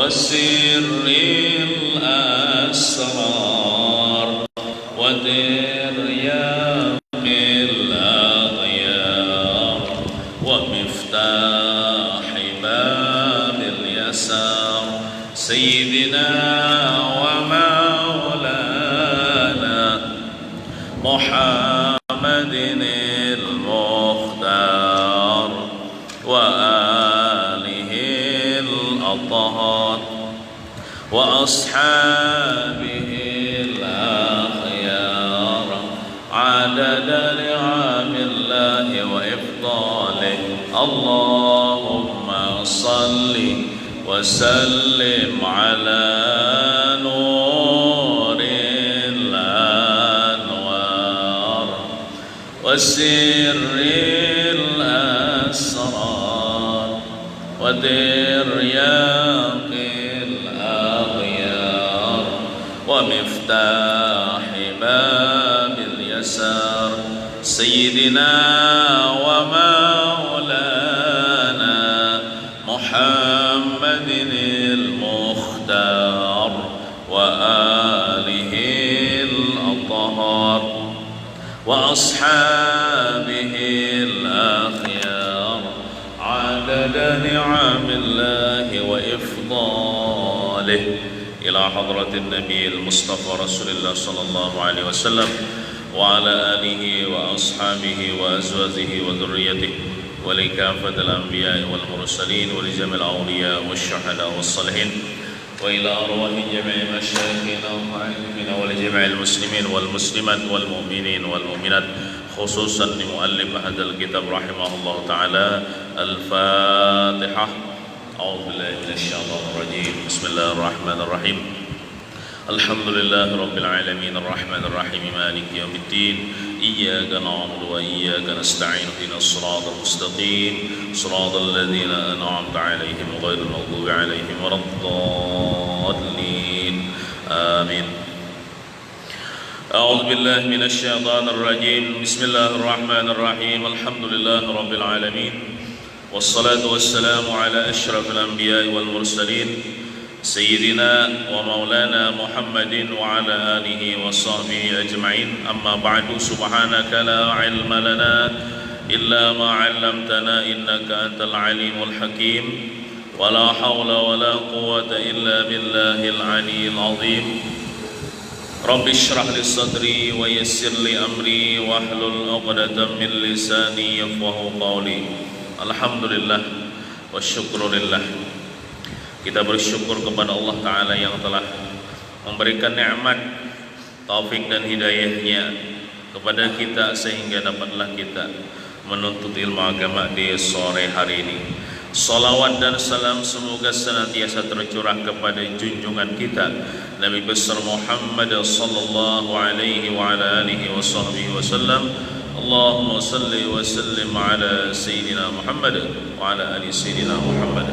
وسر الأسرار وترياق الأغيار ومفتاح باب اليسار سيدنا ومولانا محمد المختار وآله الأطهار وأصحابه الأخيار عدد نعم الله وإفضاله اللهم صل وسلم على نور الأنوار وسر الأسرار وترياق الأغيار ومفتاح باب اليسار سيدنا ومولانا محمد المختار وآله الأطهار وأصحابه الأخيار عدد نعم الله وإفضاله إلى حضرة النبي المصطفى رسول الله صلى الله عليه وسلم وعلى آله وأصحابه وأزواجه وذريته ولكافة الأنبياء والمرسلين ولجميع الأولياء والشهداء والصالحين وإلى أرواح جميع مشايخنا ومعلمنا ولجميع المسلمين والمسلمات والمؤمنين والمؤمنات خصوصا لمؤلف هذا الكتاب رحمه الله تعالى الفاتحة. أعوذ بالله من الشيطان الرجيم. بسم الله الرحمن الرحيم. الحمد لله رب العالمين الرحمن الرحيم مالك يوم الدين إياك نعبد وإياك نستعين اهدنا الصراط المستقيم صراط الذين أنعمت عليهم غير المغضوب عليهم ولا الضالين آمين. أعوذ بالله من الشيطان الرجيم. بسم الله الرحمن الرحيم. الحمد لله رب العالمين والصلاة والسلام على أشرف الأنبياء والمرسلين سيدنا ومولانا محمد وعلى آله وصحبه أجمعين. أما بعد سبحانك لا علم لنا إلا ما علمتنا إنك أنت العليم الحكيم ولا حول ولا قوة إلا بالله العلي العظيم. رب اشرح لي صدري ويسر لي أمري واحلل عقدة من لساني يفقهوا قولي. Alhamdulillah wa syukrulillah. Kita bersyukur kepada Allah Ta'ala yang telah memberikan nikmat, taufik dan hidayahnya kepada kita sehingga dapatlah kita menuntut ilmu agama di sore hari ini. Salawat dan salam semoga senantiasa tercurah kepada junjungan kita Nabi besar Muhammad sallallahu alaihi wa ala alihi wa sahbihi wasallam. Allahumma salli wa sallim ala Sayyidina Muhammad wa ala ali Sayyidina Muhammad.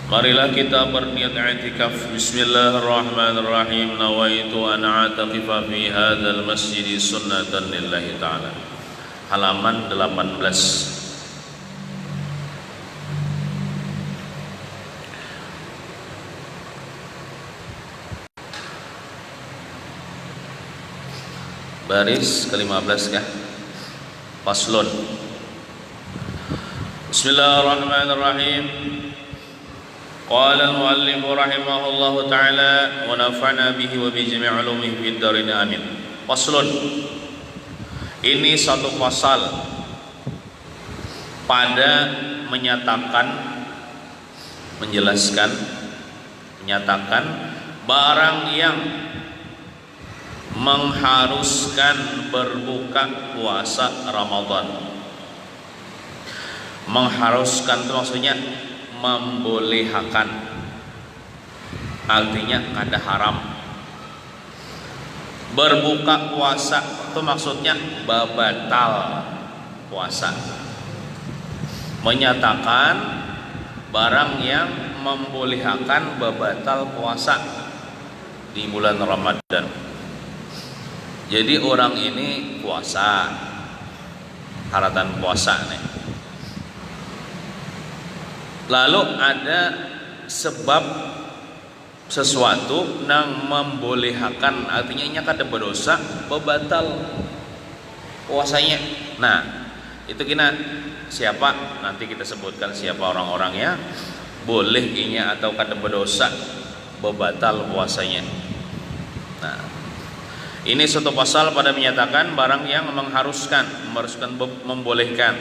Marilah kita berniat i'tikaf. Bismillahirrahmanirrahim. Nawaitu an a'taqifa fi hadzal masjid sunnatan lillahi ta'ala. Halaman 18. Baris ke-15 ya. Faslun. Bismillahirrahmanirrahim. Qala al-muallif rahimahullahu ta'ala wa nafa'na bihi wa bi jami' ulumihi fid darin amin. Faslun. Ini satu pasal pada menyatakan, menjelaskan, menyatakan barang yang mengharuskan berbuka puasa Ramadan. Mengharuskan itu maksudnya membolehkan, artinya kada haram. Berbuka puasa itu maksudnya batal puasa. Menyatakan barang yang membolehkan batal puasa di bulan Ramadan. Jadi orang ini puasa, haratan puasa nih. Lalu ada sebab sesuatu nang membolehkan, artinya nya kada berdosa bebatal puasanya. Nah, itu kena siapa, nanti kita sebutkan siapa orang-orangnya, boleh inya atau kada berdosa bebatal puasanya. Nah, ini suatu pasal pada menyatakan barang yang mengharuskan membolehkan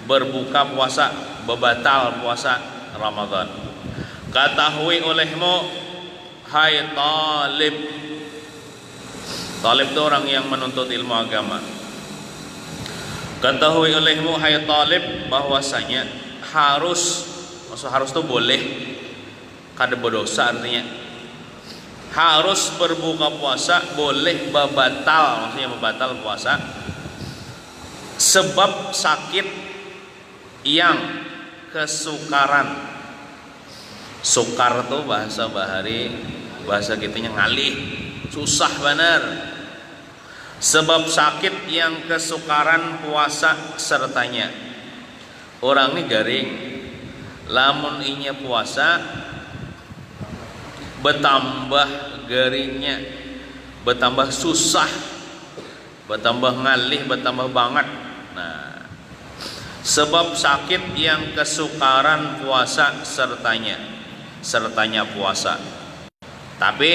berbuka puasa, bebatal puasa Ramadan. Ketahui olehmu hai talib. Talib itu orang yang menuntut ilmu agama. Ketahui olehmu hai talib bahwasanya harus, maksud harus itu boleh, kada berdosa artinya. Harus berbuka puasa, boleh babatal, maksudnya babatal puasa sebab sakit yang kesukaran. Sukar tuh bahasa bahari, bahasa kitanya ngalih, susah benar. Sebab sakit yang kesukaran puasa sertanya. Orang ini garing, lamun inya puasa bertambah garingnya, bertambah susah, bertambah ngalih, bertambah banget. Nah, sebab sakit yang kesukaran puasa sertanya puasa. Tapi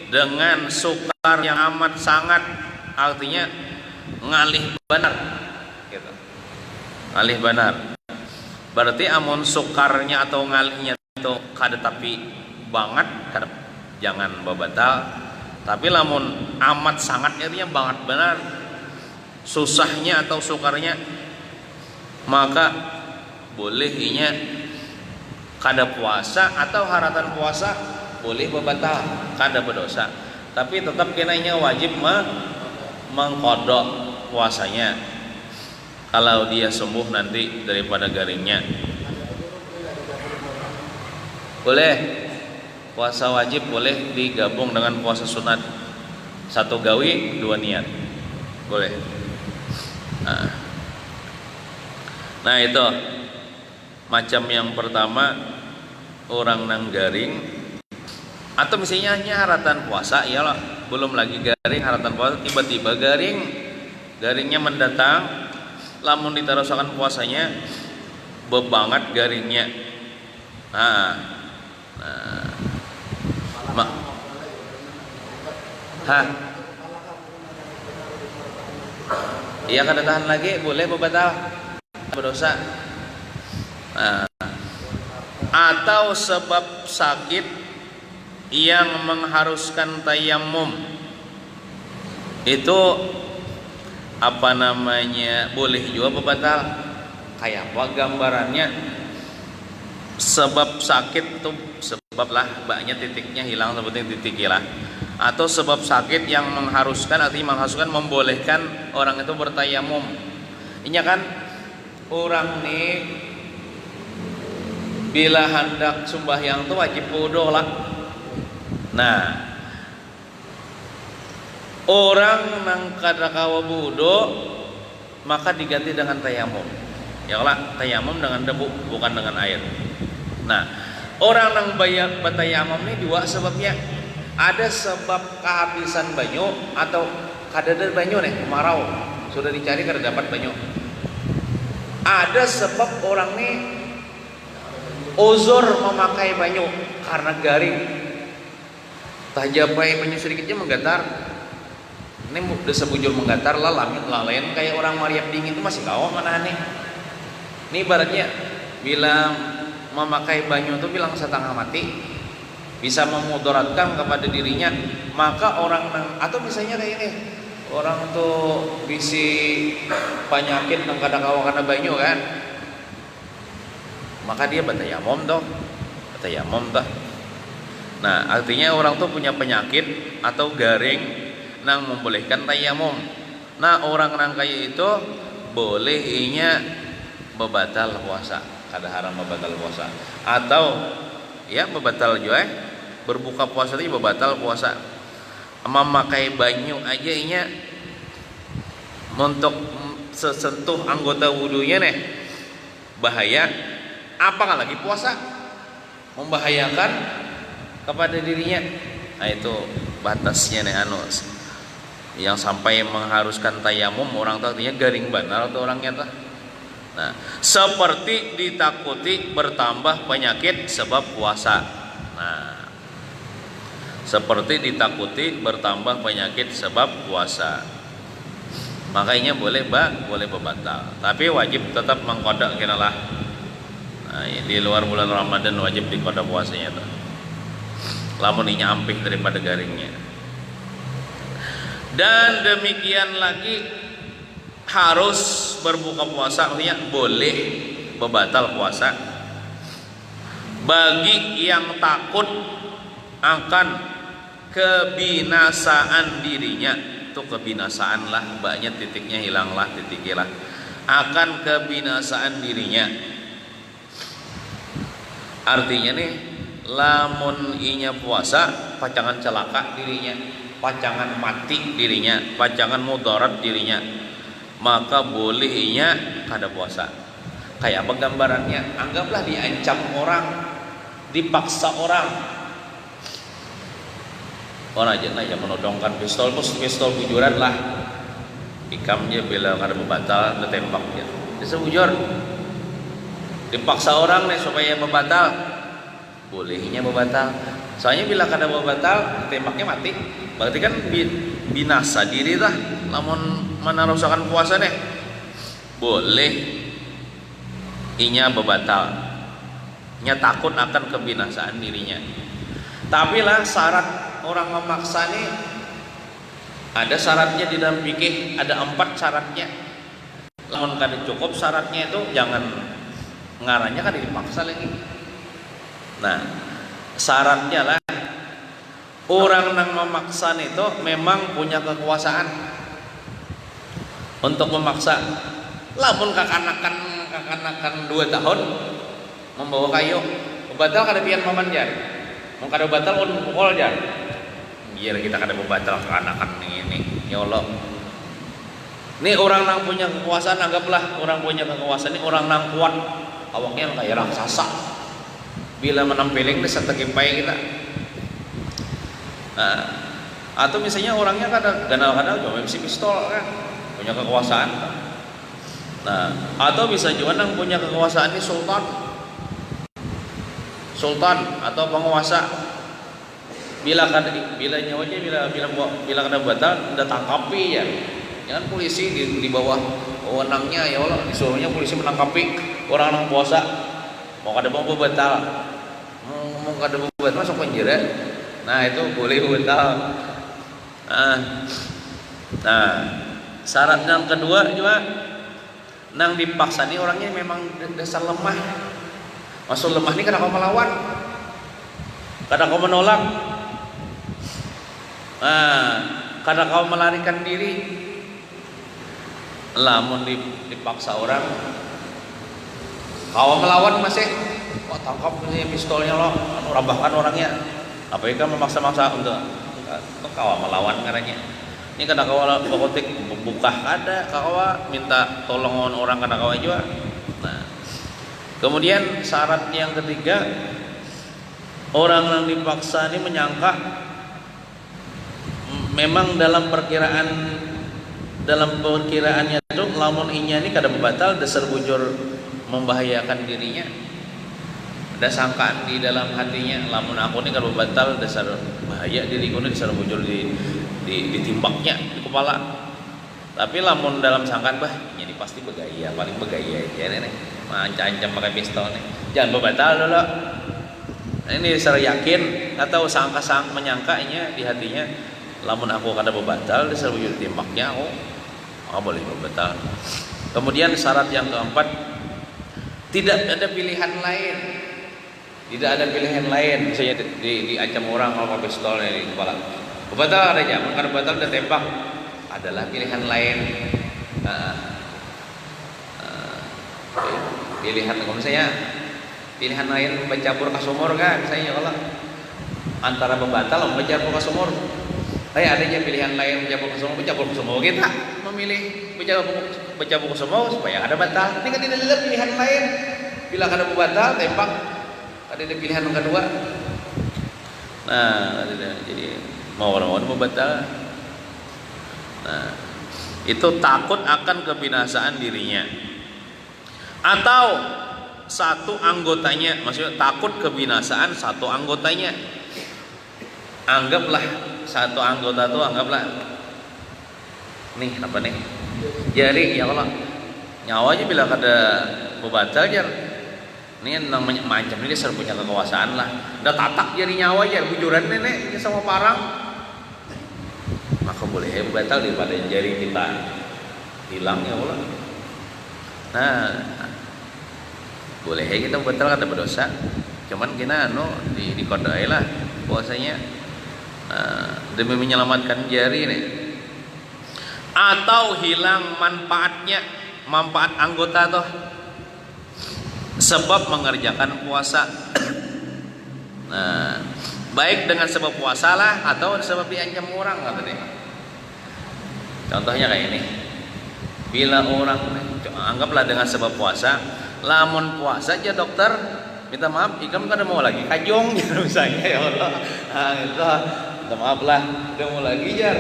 dengan sukar yang amat sangat, artinya ngalih benar gitu. Ngalih benar. Berarti amun sukarnya atau ngalihnya itu kada tapi banget, kada, jangan babatal. Tapi lamun amat sangat artinya banget benar, susahnya atau sukarnya, maka boleh inya kada puasa atau haratan puasa boleh babatal, kada berdosa. Tapi tetap kenanya wajib mengkodok puasanya kalau dia sembuh nanti daripada garingnya. Boleh puasa wajib, boleh digabung dengan puasa sunat, satu gawi dua niat, boleh. Nah itu macam yang pertama, orang nang garing atau misalnya hanya haratan puasa, iyalah belum lagi garing haratan puasa, tiba-tiba garingnya mendatang, lamun ditarusakan puasanya bebanget garingnya. Iya kada tahan lagi, boleh batal berdosa. Atau sebab sakit yang mengharuskan tayamum, itu apa namanya, boleh juga batal. Kayak apa gambarannya? Sebab sakit itu sebab lah, baknya titiknya hilang seperti titik hilang. Atau sebab sakit yang mengharuskan, artinya mengharuskan, membolehkan orang itu bertayamum. Ini kan orang nih bila hendak sembahyang itu wajib wudu lah. Nah, orang nang kada kawa wudu maka diganti dengan tayamum. Ya lah, tayamum dengan debu, bukan dengan air. Nah, orang nang bertayamum ini dua sebabnya. Ada sebab kehabisan banyu atau kada ada banyu nih, kemarau, sudah dicari kada dapat banyu. Ada sebab orang nih uzur memakai banyu karena garing, tajapai banyu sedikitnya menggatar. Ini udah sebujur menggatar lah, lain kayak orang mariap dingin itu masih kawah mana nih. Ini ibaratnya bila memakai banyu itu bilang setengah mati, bisa memudaratkan kepada dirinya. Maka orang atau misalnya kayak ini, orang tuh bisi penyakit nang kada kawa karena banyu kan, maka dia bertayamum toh. Nah, artinya orang tuh punya penyakit atau garing nang membolehkan tayamum. Nah, orang nang kayak itu boleh inya bebatal puasa, kada haram bebatal puasa. Atau ya bebatal juga berbuka puasa itu bebatal puasa. Memakai banyu aja inya untuk sesentuh anggota wudunya nih bahaya, apakah lagi puasa. membahayakan kepada dirinya. Nah itu batasnya nih yang sampai mengharuskan tayamum orang tuh artinya garing benar tuh orangnya tuh. Nah, seperti ditakuti bertambah penyakit sebab puasa. Nah, seperti ditakuti bertambah penyakit sebab puasa. Makanya boleh berbatal. Tapi wajib tetap mengqada kinalah. Nah, di luar bulan Ramadan wajib diqada puasanya tuh. Lamun inya ampih daripada garingnya. Dan demikian lagi harus berbuka puasa, artinya boleh berbatal puasa bagi yang takut akan kebinasaan dirinya. Itu kebinasaan lah, mbaknya titiknya hilanglah, titiknya lah, akan kebinasaan dirinya. Artinya nih, lamun inya puasa pacangan celaka dirinya, pacangan mati dirinya, pacangan mudarat dirinya, maka boleh inya kada puasa. Kayak apa gambarannya? Anggaplah diancam orang, dipaksa orang aja nah, menodongkan pistol bujuran lah, ikam dia bila kada membatal ditembak dia. Bisa bujur, dipaksa orang nih supaya membatal, bolehnya membatal. Soalnya bila kada membatal tembaknya mati, berarti kan binasa diri lah. Namun menarusakan puasa nih, boleh inya membatal, nya takut akan kebinasaan dirinya. Tapi lah syarat orang memaksa nih, ada syaratnya di dalam fikih, ada 4 syaratnya. Namun kada cukup syaratnya itu, jangan ngaranya kan dipaksa lagi. Nah, syaratnya lah orang yang memaksa itu memang punya kekuasaan untuk memaksa. Lamun kakanakan 2 tahun membawa kayu, batal kada pian maman jar. Mun kada batal ulun pukul jar. Biar kita kada batal kakanakan ini. Ya Allah. Ini orang yang punya kekuasaan, anggaplah orang punya kekuasaan ini orang yang kuat, awaknya kayak raksasa. Bila menampiling setegi-pai kita. Nah, atau misalnya orangnya kadang-kadang cuma MC pistol kan, punya kekuasaan. Nah, atau bisa juga yang punya kekuasaan ini sultan atau penguasa. Bila nyawanya bila kada batal udah tangkapi ya. Jangan polisi di bawah wewenangnya ya Allah, disuruhnya polisi menangkapi orang yang puasa. Mau kada mau batal. Mau kada batal masuk penjara. Nah, itu boleh batal. Nah, syarat yang kedua juga nang dipaksa nih orangnya memang dasar lemah. Maksud lemah nih kadang kau melawan, kadang kau menolak, kadang kau melarikan diri. Lamun dipaksa orang, kau melawan masih, kok tangkap ini pistolnya lo, rabahkan orangnya. Apa itu memaksa-maksa untuk kau melawan karanya. Ini kadang kau bakotik buka kada, kau minta tolongan orang kadang kau juga. Nah, kemudian syarat yang ketiga, orang yang dipaksa ini menyangka memang dalam perkiraannya itu lamun inya ini kada membatal dasar bujur membahayakan dirinya. Ada sangkaan di dalam hatinya, lamun aku ini kada membatal dasar bahaya diriku ini, dasar bujur ditimbaknya di kepala. Tapi lamun dalam sangkaan bah ini pasti begaya, paling begaya aja nih. Ancam pakai pistol nih. Jangan membatal dulu. Nah, ini secara yakin atau sangka-sangka menyangkanya di hatinya, lamun aku kada membatal dasar bujur ditimbaknya aku boleh membatal. Kemudian syarat yang keempat, tidak ada pilihan lain. Tidak ada pilihan lain. Misalnya diancam orang kalau pakai pistol di kepala, batal ada jam, karena batal udah tembak. Adalah pilihan lain. Pilihan kalau misalnya pilihan lain mencabur ke sumur kan, misalnya kalau antara membatal atau mencabur ke sumur. Adanya pilihan lain mencabur ke sumur kita memilih mencabur ke sumur supaya ada batal. Ini kan tidak ada pilihan lain. Bila ada batal tembak, ada pilihan yang kedua. Nah, jadi mau orang mau batal. Nah, itu takut akan kebinasaan dirinya. Atau satu anggotanya, maksudnya takut kebinasaan satu anggotanya. Anggaplah satu anggota tuh anggaplah nih apa nih? Jari ya Allah. Nyawanya bila kada bebatal jar. Ini namanya macam ini dia punya kekuasaan lah. Udah tatak jari nyawa ya bujuran nenek sama parang. Maka boleh bebatal daripada jari kita hilang ya Allah. Nah, boleh kita bebatal kada berdosa. Cuman kita di kodai lah puasanya demi menyelamatkan jari nih. Atau hilang manfaatnya, manfaat anggota tuh sebab mengerjakan puasa. Nah, baik dengan sebab puasa lah atau sebab diancam orang kata dia. Contohnya kayak ini. Bila orang anggaplah dengan sebab puasa, lamun puasa aja dokter minta maaf, ikam kan mau lagi kajong gitu misalnya ya Allah. Nah, itu minta maaf lah, udah mau lagi jar.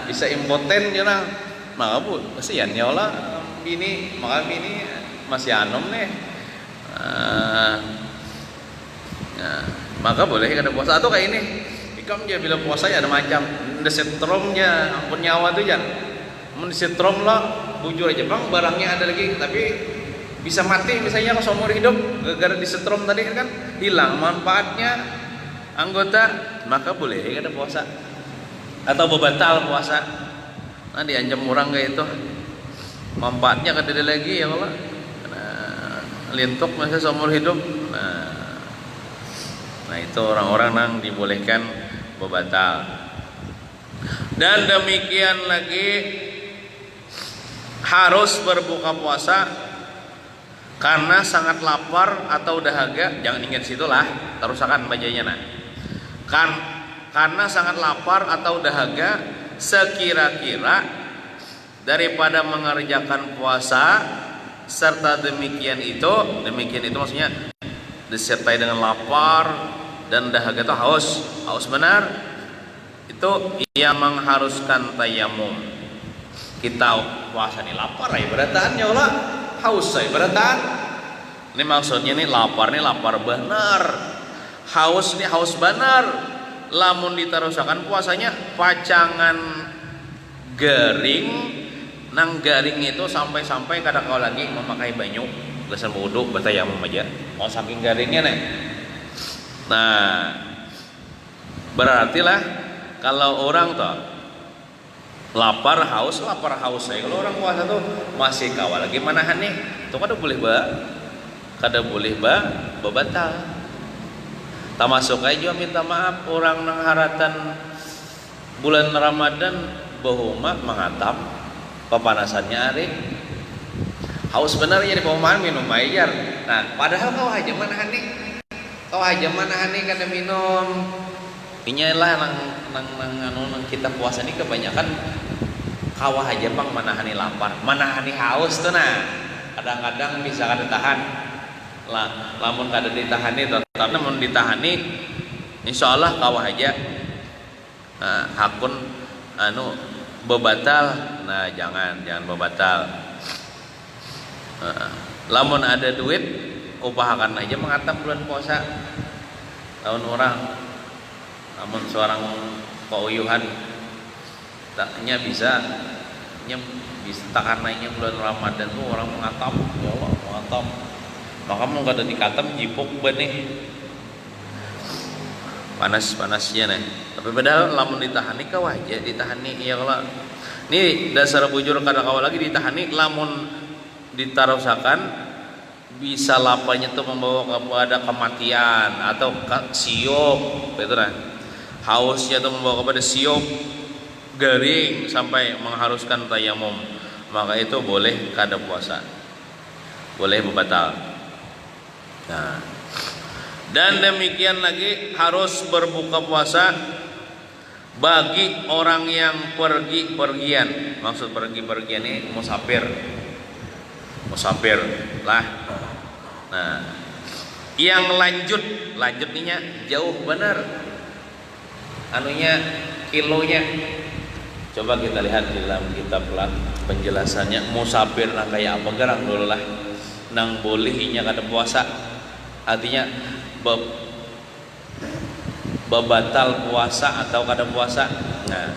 Bisa impoten jangan. Maka bu, kasihan ya Allah. Bini, maka bini masih anom nih. Maka boleh kada puasa atau kayak ini. Ikam dia bila puasa ya ada macam desetromnya ampun nyawa tuh jan. Mun setrom lah bujur aja bang barangnya ada lagi tapi bisa mati misalnya kalau seumur hidup gara-gara disetrom tadi kan hilang manfaatnya anggota, maka boleh kada puasa atau bebatal puasa. Nah diancam orang kayak itu manfaatnya kada ada lagi ya Allah. Lintuk masa seumur hidup. Nah itu orang-orang yang dibolehkan bebatal. Dan demikian lagi harus berbuka puasa karena sangat lapar atau dahaga. Jangan ingat situlah terusakan bacanya nah. Karena sangat lapar atau dahaga sekira-kira daripada mengerjakan puasa serta demikian itu maksudnya disertai dengan lapar dan dahaga itu haus benar itu yang mengharuskan tayamum. Kita puasa nih lapar ya beratan ya Allah, haus saya beratan. Ini maksudnya nih lapar benar, haus nih haus benar. Lamun ditarusakan puasanya pacangan garing, nang garing itu sampai kada kau lagi memakai banyu, geser wudhu bertayamum aja. Mau saking garingnya nih. Nah, berarti lah kalau orang tuh lapar haus saya. Kalau orang puasa tuh masih kawal lagi manahan nih, tuh kada boleh bebatal. Tak masuk aja minta maaf orang nang haratan bulan Ramadan bahuma mengatap pepanasannya hari haus benar ya di pemahaman minum air. Nah padahal kau aja manahan nih kada minum. Inyalah nang kita puasa ini kebanyakan kawah aja bang manahani lapar, manahani haus tuh nah. Kadang-kadang bisa kada tahan. Lah, lamun kada ditahani karena mun ditahani insyaallah kawah aja. Nah, hakun bebatal. Nah, jangan bebatal. Lamun ada duit upahakan aja mengatap bulan puasa tahun orang. Namun seorang keuyuhan taknya bisa takananya bulan Ramadan tuh orang mengatam ya Allah mengatam maka mau kada dikatam jipuk benih panas-panasnya nih tapi padahal lamun ditahani kawah aja ditahani ya Allah ini dasar bujur kada kawah lagi ditahani lamun ditarusakan bisa lapanya tuh membawa kepada kematian atau siop itu nah hausnya itu membawa kepada siop garing sampai mengharuskan tayamum maka itu boleh kada puasa boleh bebatal. Nah, dan demikian lagi harus berbuka puasa bagi orang yang pergian. Maksud pergian ini musafir lah. Nah Yang lanjut ininya jauh bener anunya kilonya. Coba kita lihat di dalam kitab penjelasannya musafir nang kayak apa garang dulu lah nang boleh inya kada puasa, artinya bebatal puasa atau kada puasa. Nah,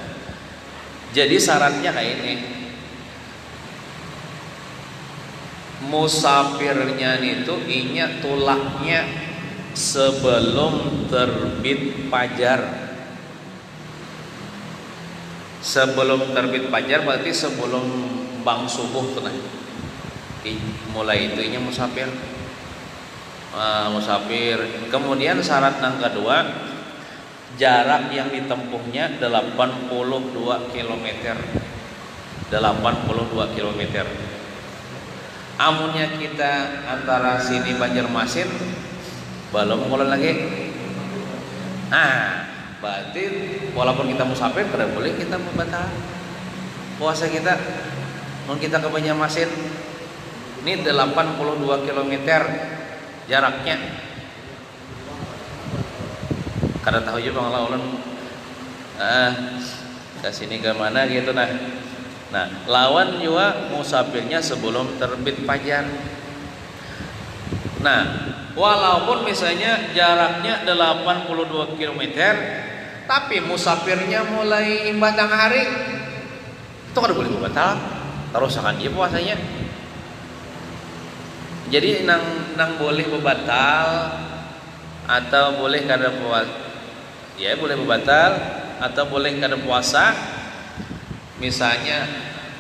jadi syaratnya kayak ini, musafirnya itu inya tulaknya sebelum terbit fajar. Sebelum terbit fajar berarti sebelum bang subuh tuh nah. Mulai itu inya musafir. Musafir. Kemudian syarat yang kedua, jarak yang ditempuhnya 82 km. 82 km. Amunnya kita antara sini Banjarmasin belum mulai lagi. Nah, berarti walaupun kita musafir tidak boleh kita membatal puasa kita. Mau kita ke Banjarmasin ini 82 km jaraknya. Kada tahu juga Bang Laulun ke sini ke mana gitu nah. Nah, lawan juga musafirnya sebelum terbit fajar. Nah, walaupun misalnya jaraknya 82 km tapi musafirnya mulai batang hari, itu kada boleh batal, terus akan dia puasanya. Jadi nang boleh batal atau boleh kada puasa, ya boleh batal atau boleh kada puasa. Misalnya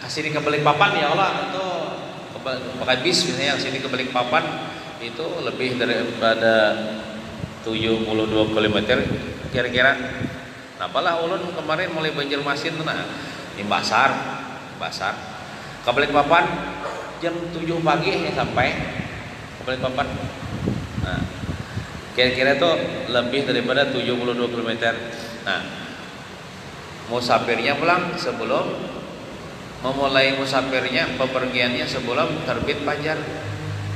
kasih ke Balikpapan ya Allah, atau pakai bis misalnya sini ke Balikpapan itu lebih daripada 72 km kira-kira. Nah, apalah ulun kemarin mulai Banjarmasin nah di Basar ke Balikpapan jam 7 pagi sampai ke Balikpapan. Nah, kira-kira itu lebih daripada 72 km. Nah, musafirnya pulang sebelum memulai musafirnya bepergiannya sebelum terbit fajar.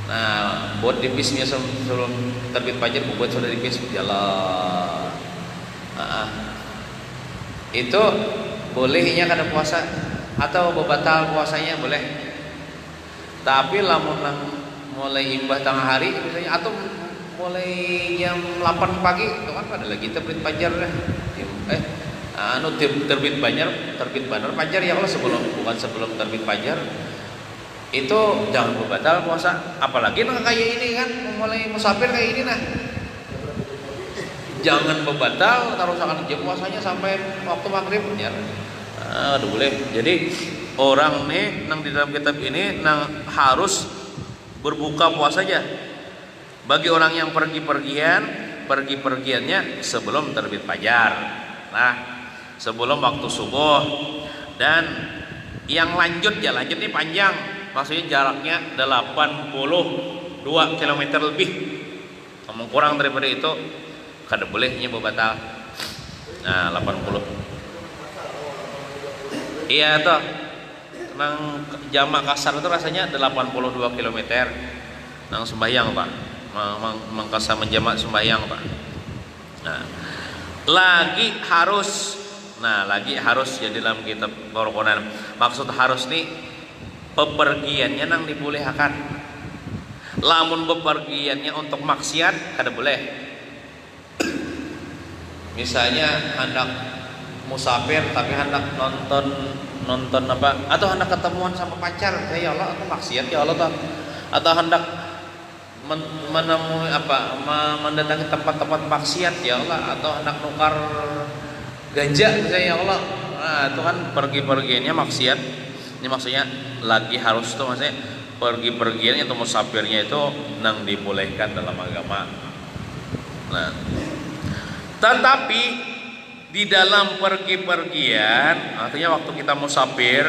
Nah, buat di bisnya sebelum terbit fajar, buat sudah di bis jalan. Itu bolehnya kada puasa atau batal puasanya boleh. Tapi lamun mulai imbah tengah hari misalnya atau mulai jam 8 pagi itu kan pada lagi terbit fajar dah. Terbit banner fajar ya Allah bukan sebelum terbit fajar itu jangan batal puasa. Apalagi nah kayak ini kan mulai musafir kayak ini nah jangan batal terus akan jam puasanya sampai waktu maghrib ya. Aduh boleh. Jadi orang nih nang di dalam kitab ini nang harus berbuka puasa aja bagi orang yang pergiannya sebelum terbit fajar. Nah, sebelum waktu subuh. Dan yang lanjut ini panjang, maksudnya jaraknya 82 km lebih. Ngomong kurang daripada itu kada bolehnya batal. Nah, 80. Iya toh. Nang jamak kasar itu rasanya 82 km. Nang sembahyang Pak. Mangkasa menjamak sembahyang Pak. Nah, lagi harus ya dalam kitab Qur'an. Maksud harus nih pepergiannya nang dibolehkan. Lamun bepergiannya untuk maksiat kada boleh. Misalnya hendak musafir tapi hendak nonton apa atau hendak ketemuan sama pacar, ya Allah aku maksiat ya Allah toh. Atau hendak menemui mendatangi tempat-tempat maksiat ya Allah, atau hendak nukar ganja misalnya ya Allah. Nah, itu kan pergi-pergiannya maksiat. Ini maksudnya lagi harus tuh maksudnya pergi-pergiannya atau musafirnya itu nang dibolehkan dalam agama. Nah, tetapi di dalam pergi-pergian artinya waktu kita musafir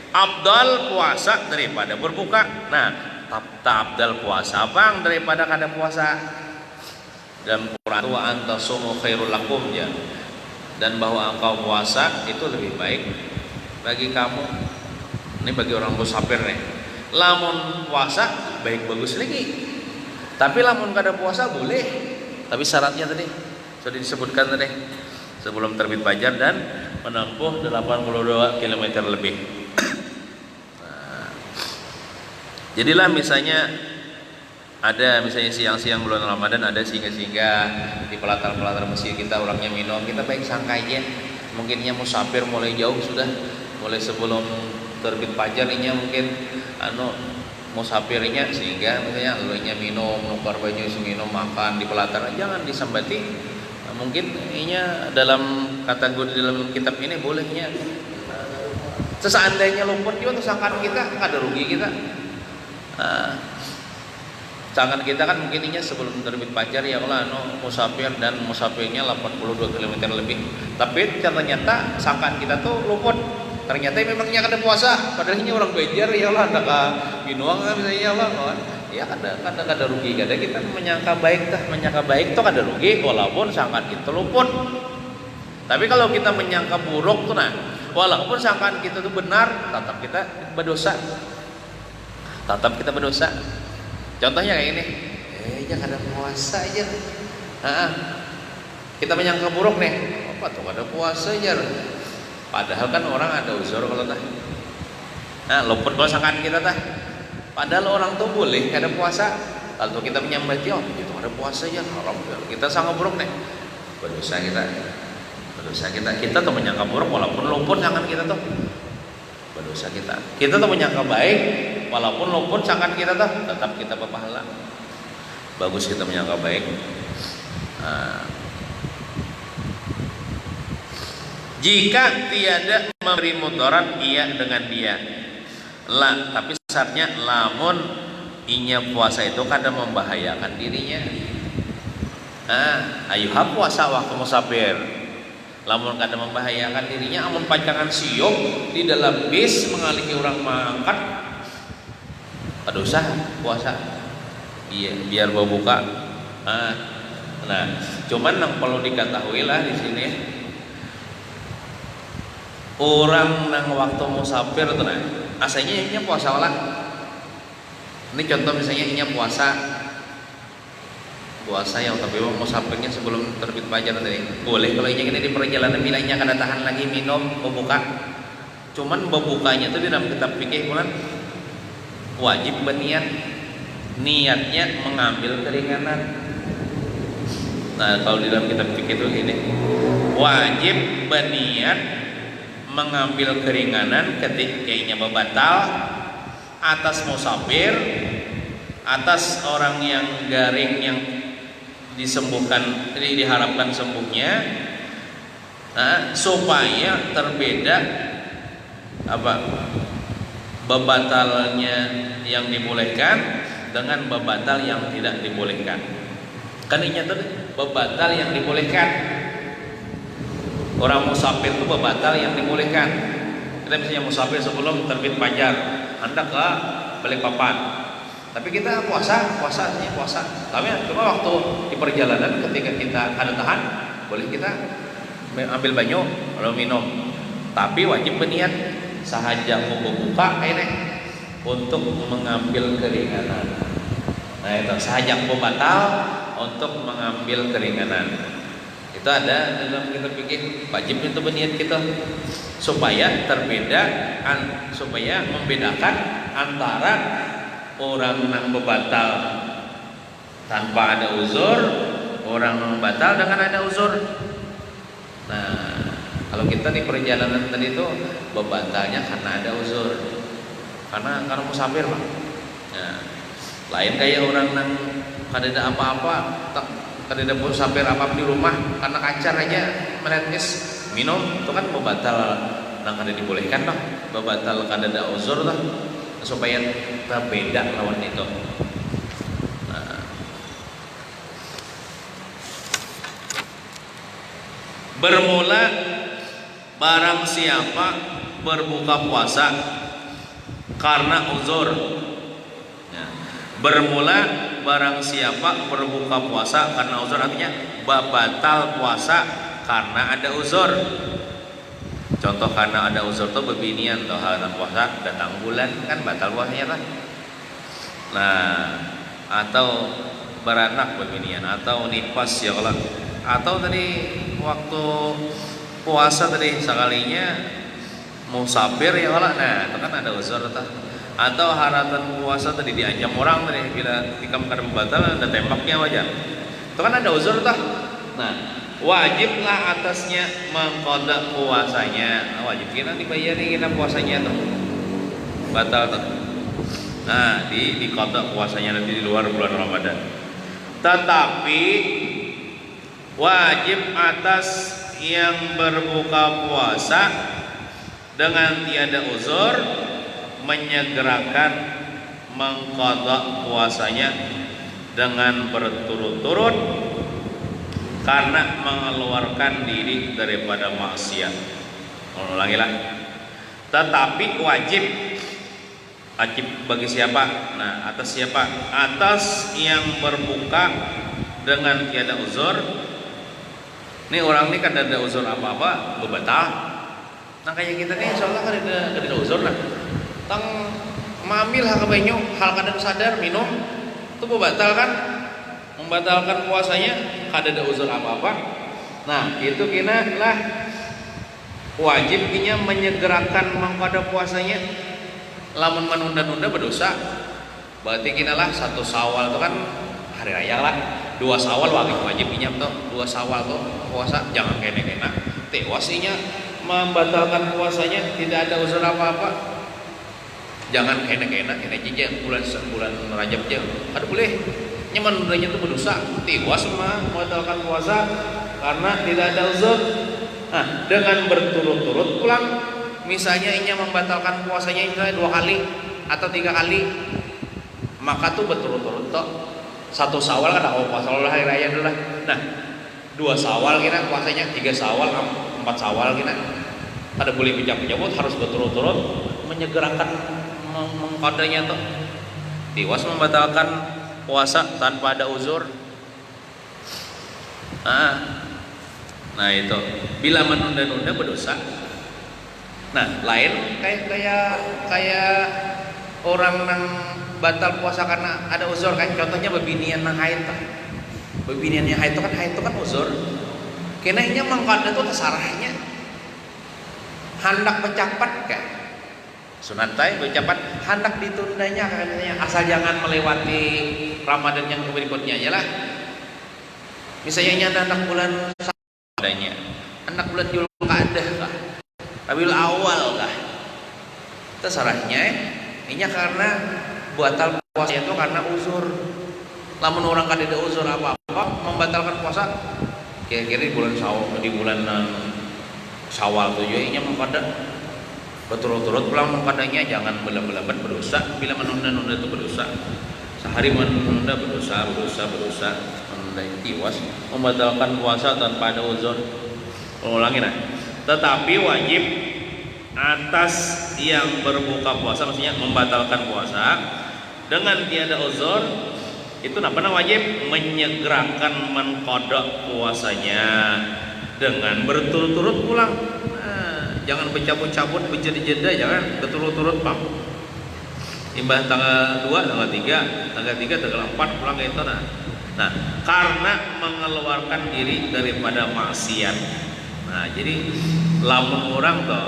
afdal puasa daripada berbuka. Nah, abdal puasa bang daripada kada puasa. Dan Quran wa antasumu khairul lakum ya. Dan bahwa engkau puasa itu lebih baik bagi kamu. Ini bagi orang musafir nih. Lamun puasa baik bagus lagi. Tapi lamun kada puasa boleh. Tapi syaratnya tadi sudah disebutkan tadi, sebelum terbit fajar dan menempuh 82 km lebih. Nah, jadilah misalnya ada misalnya siang-siang bulan Ramadan ada singgah-singgah di pelataran-pelataran masjid kita, orangnya minum, kita baik sangka aja mungkinnya musafir mulai jauh sudah, mulai sebelum terbit fajar inya mungkin musafirnya, sehingga misalnya lalunya minum, nukar baju, minum, makan di pelataran, jangan disambati. Mungkin inya dalam kategori dalam kitab ini bolehnya seandainya luput juga tersangkaan kita, nggak ada rugi kita. Tangan kita kan mungkin inya sebelum terbit fajar ya Allah musafir dan musafirnya 82 km lebih. Tapi ternyata sangkaan kita tuh luput. Ternyata memangnya kada puasa, padahal ini orang bejar ya Allah ada ka binuang misalnya ya Allah. Ya kada rugi, kada kita menyangka baik tuh kada rugi walaupun sangkaan kita luput. Tapi kalau kita menyangka buruk tuh walaupun sangkaan kita tuh benar, tetap kita berdosa. Contohnya kayak ini, jangan ada puasa aja. Kita menyangka buruk nih, apa tuh ada puasa aja. Padahal kan orang ada uzur kalau luput pasangan kita Padahal orang tuh boleh ada puasa. Kalau kita menyambati, itu ada puasa aja, haram. Kita sangat buruk nih, berdosa kita. Kita tuh menyangka buruk walaupun luput sangat kita tuh. Berdosa kita tuh menyangka baik walaupun luput sangat kita tetap kita berpahala. Bagus kita menyangka baik. Jika tiada memberi mudarat ia dengan dia tapi syaratnya lamun inya puasa itu kadang membahayakan dirinya. Ayuha puasa waktu musafir, lamun kadang membahayakan dirinya, amun pancangan siok di dalam bis menghalangi orang mangkat, ada usah puasa. Iya, biar berbuka. Nah, cuman yang perlu diketahui lah di sini, orang nang waktu musafir tuh aslinya inya puasa lah. Ini contoh misalnya inya puasa yang tapi musafirnya sebelum terbit fajar tadi boleh. Kalau inya di perjalanan bila inya kada tahan lagi minum berbuka, cuman berbukanya tuh di dalam kitab fikih bulan wajib berniat, niatnya mengambil keringanan. Nah kalau di dalam kitab fikih itu ini wajib berniat mengambil keringanan ketika inya berbatal atas musafir, atas orang yang garing yang disembuhkan, diharapkan sembuhnya, supaya terbeda bebatalnya yang dibolehkan dengan bebatal yang tidak dibolehkan. Kan ini tuh bebatal yang dibolehkan. Orang musafir itu bebatal yang dibolehkan. Kita misalnya musafir sebelum terbit fajar, Anda ke Balikpapan. Tapi kita puasa. Tapi cuma waktu di perjalanan ketika kita ada tahan, boleh kita ambil banyu lalu minum. Tapi wajib berniat sahaja mau berbuka ini untuk mengambil keringanan. Nah itu sahaja mau batal untuk mengambil keringanan. Itu ada dalam kita pikir wajib itu berniat kita supaya supaya membedakan antara orang yang berbatal tanpa ada uzur, orang yang batal dengan ada uzur. Nah, kalau kita di perjalanan tadi itu berbatalnya karena ada uzur, karena musafir Pak. Nah, lain kayak orang yang kada ada apa-apa, kada ada musafir apa di rumah karena kacar aja menetes minum, itu kan berbatal yang kada dibolehkan lah, berbatal kada ada uzur lah, supaya berbeda lawan itu. Bermula barang siapa berbuka puasa karena uzur. Bermula barang siapa berbuka puasa karena uzur, artinya batal puasa karena ada uzur. Contoh karena ada uzur tuh bebinian tuh karena puasa datang bulan kan batal puasanya kan. Nah, atau beranak beginian atau nipas ya kalau atau tadi waktu puasa tadi sekalinya musafir ya kalau nah itu kan ada uzur tah atau haratan puasa tadi diancam orang tadi bila tikam kada membatal ada tembaknya wajar itu kan ada uzur tah nah wajiblah atasnya mengqada puasanya wajib kena dibayari kena puasanya tuh batal tuh nah diqada puasanya nanti di luar bulan Ramadan tetapi wajib atas yang berbuka puasa dengan tiada uzur menyegerakan mengqada puasanya dengan berturut-turut karena mengeluarkan diri daripada maksiat. Ulangilah. Tetapi wajib bagi siapa? Nah, atas siapa? Atas yang berbuka dengan tiada uzur. Ini orang ini kan ada uzur apa-apa, bebatal. Nah kayak kita nih, insyaallah kan ada uzur nah. Tang mamil hal kebanyu, hal kadang sadar minum, itu bebatal kan? Membatalkan puasanya, kada ada uzur apa-apa. Nah itu kena lah wajib kena menyegerakan mengqada puasanya. Lamun menunda-nunda berdosa. Berarti kena lah 1 Syawal itu kan hari raya lah. 2 Syawal wajib inyam tuh 2 Syawal tuh puasa jangan kena tewasinya membatalkan puasanya tidak ada uzur apa-apa jangan kena cincin bulan Rajab aja ada boleh nyaman udahnya tuh berdosa tewas mah membatalkan puasa karena tidak ada uzur nah dengan berturut-turut pulang misalnya inya membatalkan puasanya misalnya 2 kali atau 3 kali maka tuh berturut-turut tuh 1 Syawal kan puasa hari raya dulu lah. Nah, 2 Syawal kita puasanya, 3 Syawal, 4 Syawal kita. Ada boleh pecah-pecah harus berturut-turut menyegerakan mengqadanya tuh. Tiwas membatalkan puasa tanpa ada uzur. Nah itu bila menunda-nunda berdosa. Nah, lain kayak orang nang batal puasa karena ada uzur kan contohnya bebinian nang haid tuh. Bebiniannya haid itu kan uzur. Kena nya mangqada tuh terserahnya. Hendak bercapat kan. Sunat teh bercapat hendak ditundanya katanya asal jangan melewati Ramadan yang berikutnya aja lah. Misalnya anak bulan adanya. Anak bulan Dzulqa'dah kah? Rabiul Awal kah? Terserahnya ini karena batal puasa itu karena uzur. Lamun orang kada ada uzur apa-apa membatalkan puasa kira-kira di bulan Syawal tuh juga inya mengqada berturut-turut pulang mengqadanya jangan belam-belaman berdosa bila menunda-nunda itu berdosa. Sehari menunda berdosa menunda tiwas membatalkan puasa tanpa ada uzur. Ulangi nah. Tetapi wajib atas yang berbuka puasa maksudnya membatalkan puasa dengan tiada uzur itu namanya wajib menyegerakan mengqada puasanya dengan berturut-turut pulang. Nah, jangan bercabut-cabut berjeda-jeda jangan berturut-turut Pak. Imbah tanggal 2, tanggal 3, tanggal 4 pulang itu nah. Nah, karena mengeluarkan diri daripada maksiat. Nah, jadi lamun orang tuh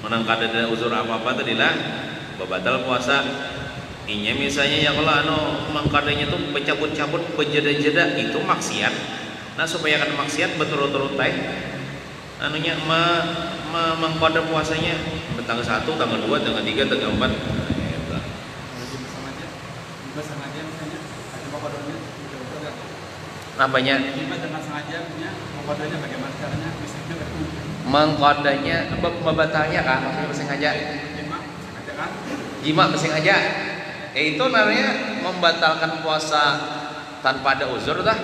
menang kada ada uzur apa-apa tadi lah batal puasa. Inya misalnya ya kalau mengkadanya tuh bercabut-cabut berjeda-jeda itu maksiat. Nah supaya kan maksiat berturut-turut teh anunya mengkada puasanya tanggal 1, tanggal 2, tanggal 3, tanggal 4. Apanya? Mengkodanya membatalnya kan maksudnya sengaja. Jima sengaja. Itu namanya membatalkan puasa tanpa ada uzur dah.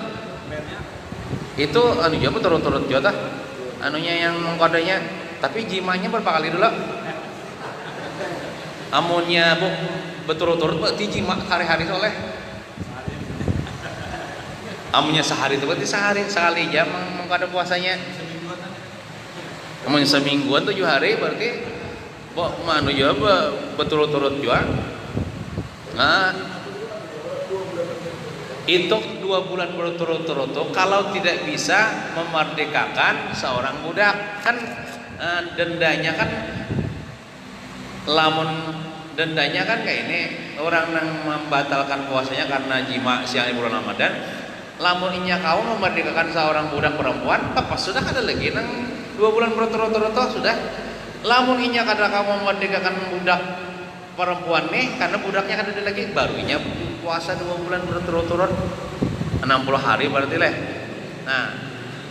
Itu anu juga turut-turut juga dah. Anunya yang mengkodanya, tapi jimanya berapa kali dulu? Amunnya bu berturut-turut berarti jima hari-hari soleh. Amunnya sehari itu berarti sehari sekali jam mengkoda puasanya. Amunnya semingguan 7 hari berarti anu juga berturut-turut juga. Nah, Itu 2 bulan berturut-turut kalau tidak bisa memerdekakan seorang budak kan dendanya kan lamun dendanya kan kayak ini orang yang membatalkan puasanya karena jima siang di bulan Ramadan. Lamun inya kau memerdekakan seorang budak perempuan, apa sudah ada lagi nang 2 bulan berturut-turut sudah. Lamun inya kada kau memerdekakan budak perempuan nih karena budaknya kada ada lagi, barunya puasa 2 bulan berturut-turut 60 hari berarti leh. Nah,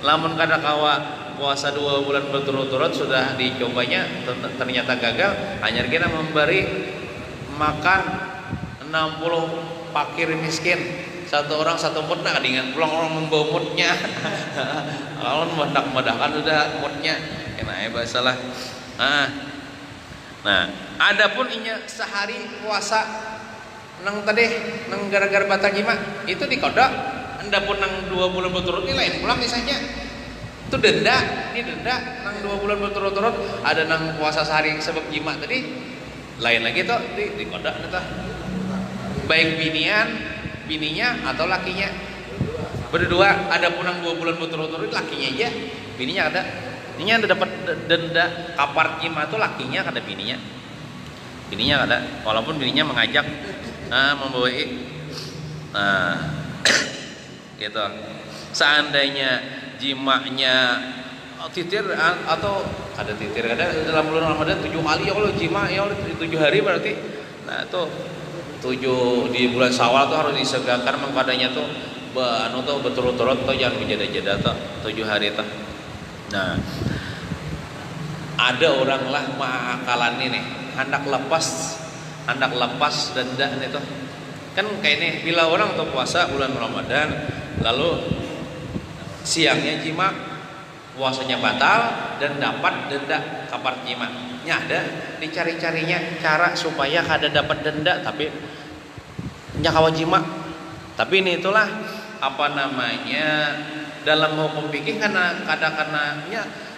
lamun kada kawa puasa 2 bulan berturut-turut sudah dicobanya ternyata gagal, hanya kita memberi makan 60 fakir miskin, satu orang satu mut, nah dengan pulang orang membawa mutnya. Kalau medak-medakan udah mutnya enak ya bahasalah. Nah, adapun inya sehari puasa nang tadi nang gara-gara batal jima itu dikodok, adapun nang 2 bulan berturut ini lain pulang misalnya. Itu denda, ini denda nang 2 bulan berturut-turut, ada nang puasa sehari sebab jima tadi lain lagi tuh di kodok itu. Baik bininya atau lakinya berdua. Ada pun nang 2 bulan berturut-turut lakinya aja, bininya ada. Ini ada dapat denda kapar jima tuh lakinya kada bininya. Bininya kada, walaupun bininya mengajak membawa gitu. Seandainya jimanya titir atau ada titir kada dalam bulan Ramadan 7 kali ya kalau jima ya 7 hari berarti. Nah, itu 7 di bulan Syawal tuh harus disegakkan mengkadanya tuh tuh berturut-turut tuh jangan berjeda-jeda tuh 7 hari tuh. Nah, ada orang lah makalan ini hendak lepas denda itu kan kayak ini, bila orang tuh puasa bulan Ramadan lalu siangnya jima, puasanya batal dan dapat denda kapar jima. Ada dicari-carinya cara supaya kada dapat denda tapi nyakawa jima. Tapi ini itulah apa namanya dalam hukum fikih karena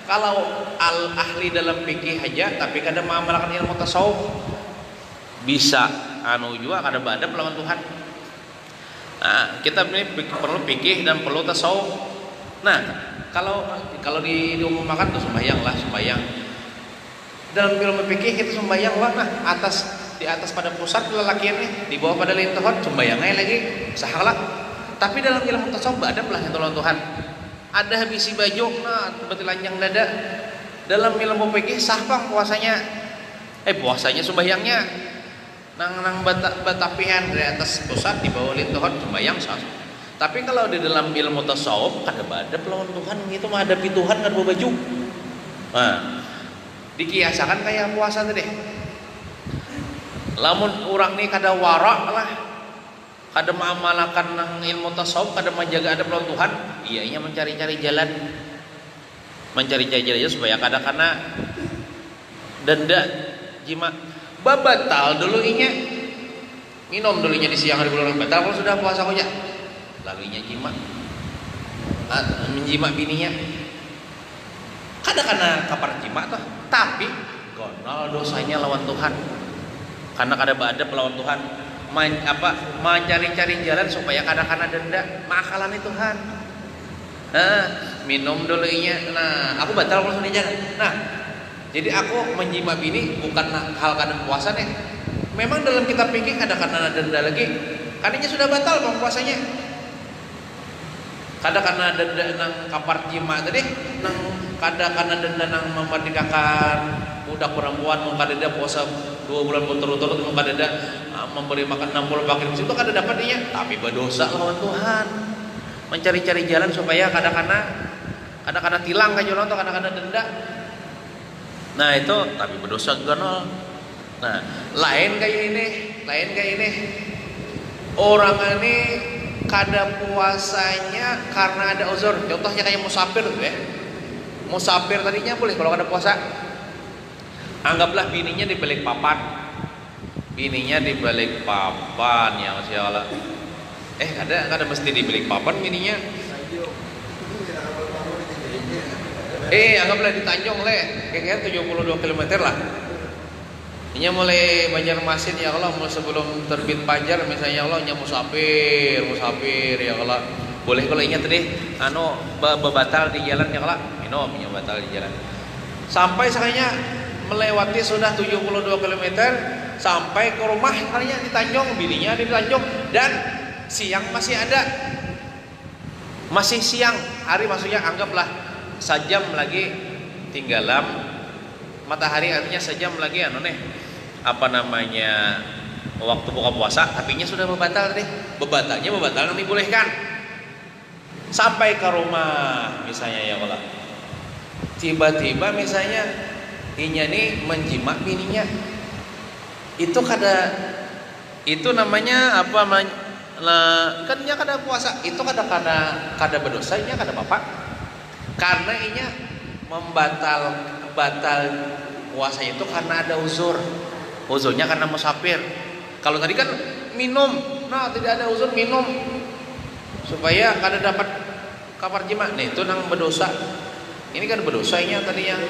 kalau ahli dalam fikih aja tapi kada mengamalkan ilmu tasawuf bisa juga kada badab lawan Tuhan. Nah, kita ini perlu fikih dan perlu tasawuf. Nah, kalau diumumkan tuh sembahyang dalam ilmu fikih kita sembahyang lah. Nah, di atas pada pusat lelakiannya, di bawah pada lintuhan sembahyangnya lagi sahalah. Tapi dalam ilmu tasawuf badab lah yang tolong Tuhan. Ada habisi baju, nah berarti lanjang dada. Dalam ilmu fikih sah bang puasanya sembahyangnya nang batapian dari atas pusat di bawah lintuhan sembahyang sah. Tapi kalau di dalam ilmu tasawuf kada badab lawan Tuhan, itu menghadapi Tuhan kada baju. Nah, dikiasakan kayak puasa tadi. Lamun orang nih kada warak lah, kada mengamalkan nang ilmu tasawuf, kada menjaga adab lawan Tuhan, ianya mencari-cari jalan supaya kada kena denda jima. Batal dulu inya minum dulunya di siang hari bulan batal kalau sudah puasa aja. Lalu inya jima, menjima bininya. Kada kena kapar jima toh, tapi gonol dosanya lawan Tuhan. Karena kada badab lawan Tuhan. Mencari-cari jalan supaya kada kena denda makalan itu Tuhan. Minum dulu inya. Nah, aku batal kalau sudah jalan. Nah, jadi aku menjima bini bukan hal kada puasa nih. Memang dalam kitab fikih kada kena denda lagi. Kadinya sudah batal bang puasanya. Kada kena denda nang kapar jima tadi, nang kada kena denda nang memerdekakan budak perempuan, kada ada puasa 2 bulan berturut-turut, kada ada memberi makan 60 fakir miskin, itu kada dapat dia, tapi berdosa lawan Tuhan. Mencari-cari jalan supaya kada kena tilang ka jono atau kada kena denda. Nah, itu tapi berdosa ganol. Nah, lain kayak ini. Orang ini kada puasanya karena ada uzur. Contohnya kayak musafir tuh ya. Musafir tadinya boleh kalau kada puasa. Anggaplah bininya di balik papan. Yang siala. Kada mesti di balik papan bininya. Anggaplah di Tanjung le, kira-kira 72 km lah. Ini mulai Banjarmasin ya Allah, mulai sebelum terbit fajar misalnya ya Allah, nya musafir ya Allah. Boleh kalau ingat tadi bebatal di jalan ya Allah, minum yang batal di jalan. Sampai sekalinya melewati sudah 72 km sampai ke rumah sekalinya di Tanjung, bininya di Tanjung, dan siang masih ada. Masih siang hari, maksudnya anggaplah sejam lagi tinggalam matahari, artinya sejam lagi waktu buka puasa, tapinya sudah bebatal tadi. Bebatalnya yang dibolehkan. Sampai ke rumah misalnya ya Allah, tiba-tiba misalnya inya nih menjimak bininya, itu namanya apa, kan nya kada puasa, itu kada berdosa, nya kada bapak, karena inya batal puasa itu karena ada uzurnya karena musafir. Kalau tadi kan minum, tidak ada uzur minum supaya kada dapat kabar jima, itu nang berdosa. Ini kan berdosa nya tadi, yang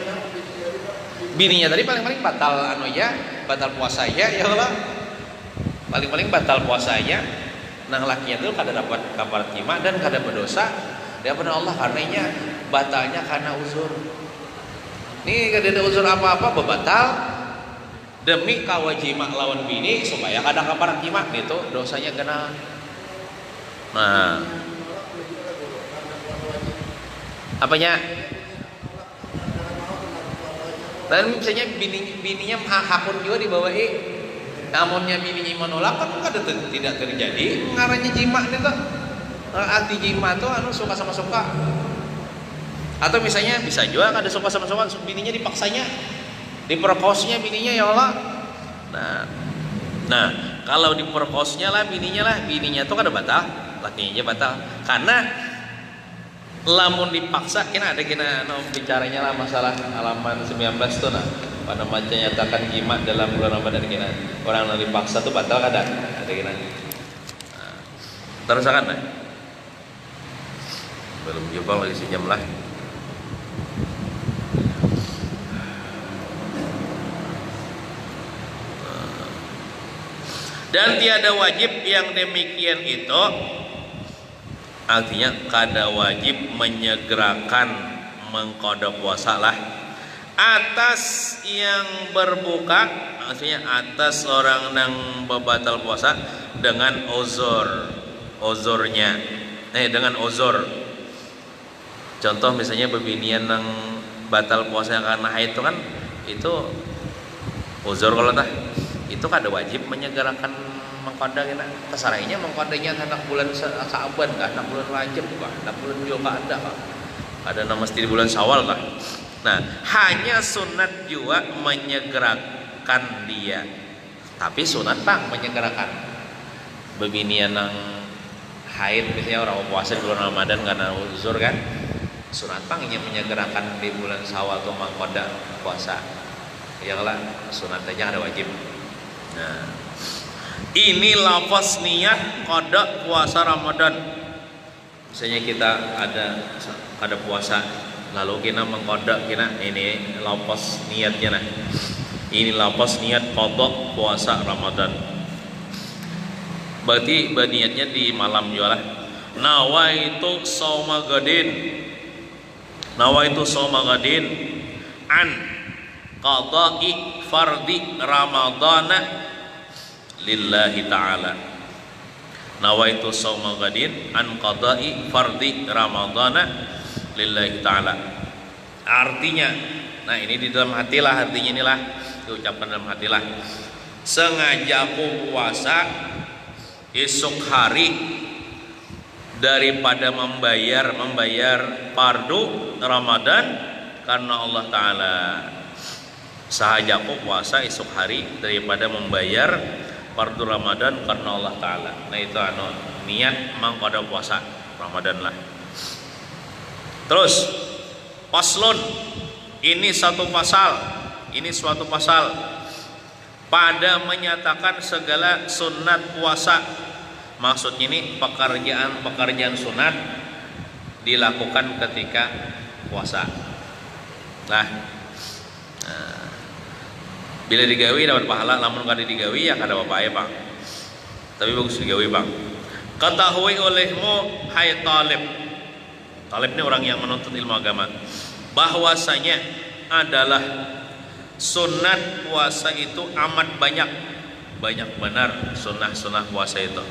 bininya tadi paling batal batal puasanya ya Allah, paling batal puasanya. Nang lakinya itu kada dapat kabar jima dan kada berdosa daripada Allah, karenanya batalnya karena uzur. Ini kada ada uzur apa-apa, bebatal demi kawajima lawan bini supaya kada kabar jima, itu dosanya kena. Nah, apanya? Dan misalnya bininya hakun juga dibawahi, namunnya bininya menolak, kan tidak terjadi ngarannya jima nih tuh. Arti jima tuh suka sama suka. Atau misalnya bisa juga ada suka sama suka, bininya dipaksanya, diperkosnya bininya ya Allah. Nah kalau diperkosnya bininya tuh kada batal, lakinya batal. Karena lamun dipaksa, kena bicaranya lah masalah halaman 19 tuh pada macam nyatakan jima dalam bulan Ramadan, kena orang yang dipaksa tuh batal kada kena. Terus kan belum jumpa lagi sejam lah. Dan tiada wajib yang demikian itu, artinya kada wajib menyegerakan mengqada puasa lah atas yang berbuka, maksudnya atas orang yang bebatal puasa dengan uzurnya, dengan uzur. Contoh misalnya bebinian yang batal puasa karena haid itu kan, itu uzur kalau itu kada wajib menyegerakan mengqada kena. Kesarainya mengqadanya hendak bulan Sa'ban kah, hendak bulan Rajab kah, hendak bulan Dzulqa'dah kah, ada nama mesti di bulan Syawal kah. Nah, hanya sunat juga menyegerakan dia, tapi sunat menyegerakan bebinian yang haid misalnya orang puasa di bulan Ramadan karena uzur kan, sunat ingin menyegerakan di bulan Syawal atau mengqada puasa ya lah, sunat aja ada wajib. Nah, ini lafaz niat qada puasa Ramadan. Misalnya kita ada puasa lalu kita mengqada, ini lafaz niatnya Ini lafaz niat qada puasa Ramadan. Berarti niatnya di malam juga lah. Nawaitu shauma gadin an qada'i fardi Ramadana lillahi ta'ala. Nawaitu shauma gadin an qada'i fardi Ramadana lillahi ta'ala. Artinya, ini di dalam hatilah, artinya inilah diucapkan dalam hatilah. Sengaja aku puasa esok hari daripada membayar fardu Ramadan karena Allah Ta'ala. Sahaja aku puasa esok hari daripada membayar fardu Ramadan karena Allah Ta'ala. Nah itu niat mengqada puasa Ramadan lah. Terus paslon, ini suatu pasal pada menyatakan segala sunat puasa. Maksudnya ini pekerjaan sunat dilakukan ketika puasa. Bila digawi dapat pahala, lamun kada digawi ya kada apa-apa ya Bang. Tapi bagus digawi Bang. Ketahui olehmu hai talib. Talib ini orang yang menuntut ilmu agama, bahwasanya adalah sunat puasa itu amat banyak benar sunnah puasa itu.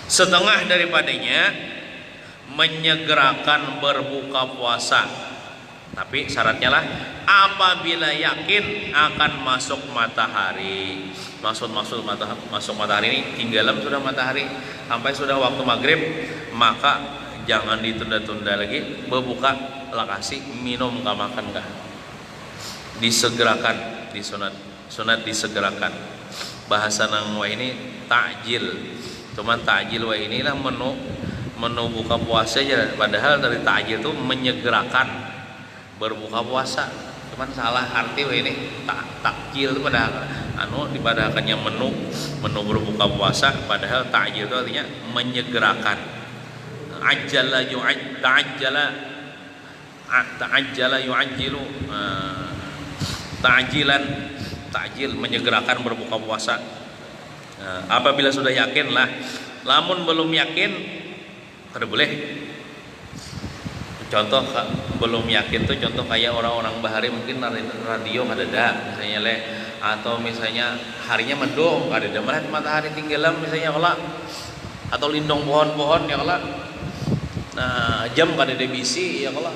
Setengah daripadanya menyegerakan berbuka puasa, tapi syaratnya lah apabila yakin akan masuk matahari. Masuk matahari ini tinggalan sudah matahari sampai sudah waktu maghrib, maka jangan ditunda-tunda lagi berbuka lakasi minum gak makan gak, disegerakan, sunat disegerakan. Bahasa nang wa ini takjil, cuman takjil wa inilah menu buka puasa aja, padahal dari takjil itu menyegerakan berbuka puasa, cuman salah arti wa ini takjil itu padahal dipadakannya menu berbuka puasa, padahal takjil itu artinya menyegerakan. Ta'ajjala yu'ajjilu, ta'jil menyegerakan berbuka puasa. Apabila sudah yakin lah, lamun belum yakin kada boleh. Contoh belum yakin tuh contoh kayak orang-orang bahari mungkin radio kada ada misalnya leh, atau misalnya harinya mendung kada ada melihat matahari tinggalan misalnya kalau, atau lindung pohon-pohon ya kalau. Nah, jam kada ada bisi ya kalau.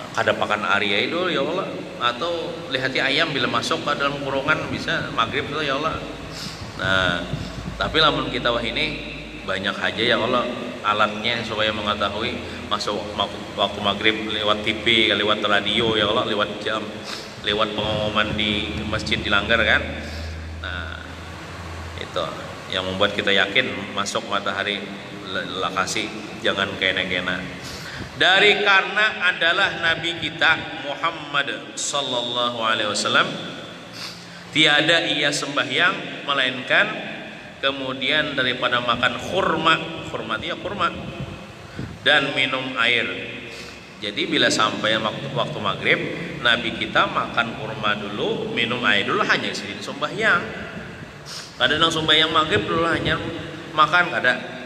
Kada pakan Arya itu ya Allah, atau lihati ayam bila masuk ke dalam kurungan bisa maghrib itu ya Allah. Nah, tapi lamun kita wah ini banyak aja ya Allah alatnya supaya mengetahui masuk waktu maghrib lewat TV, lewat radio ya Allah, lewat jam, lewat pengumuman di masjid dilanggar kan. Nah, itu yang membuat kita yakin masuk matahari lakasi, jangan kena-kena. Dari karena adalah Nabi kita Muhammad sallallahu alaihi wasallam tiada ia sembahyang melainkan kemudian daripada makan kurma dan minum air. Jadi bila sampai waktu maghrib, Nabi kita makan kurma dulu, minum air dulu, hanya sedikit sembahyang. Kadang sembahyang maghrib dulu hanya makan, kada.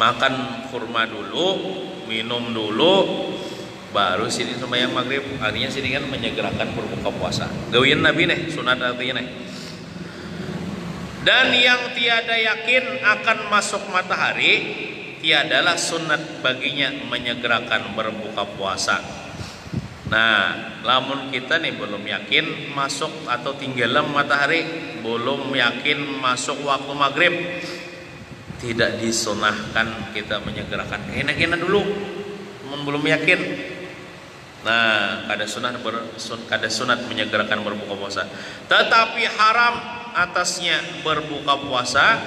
Makan kurma dulu, minum dulu, baru sini sembahyang maghrib. Artinya sini kan menyegerakan berbuka puasa. Gawian Nabi nih, sunat artinya nih. Dan yang tiada yakin akan masuk matahari, tiadalah sunat baginya menyegerakan berbuka puasa. Nah, lamun kita nih belum yakin masuk atau tinggalan matahari, belum yakin masuk waktu maghrib, tidak disunahkan kita menyegerakan, kena dulu, belum yakin. Nah, kada sunat menyegerakan berbuka puasa. Tetapi haram atasnya berbuka puasa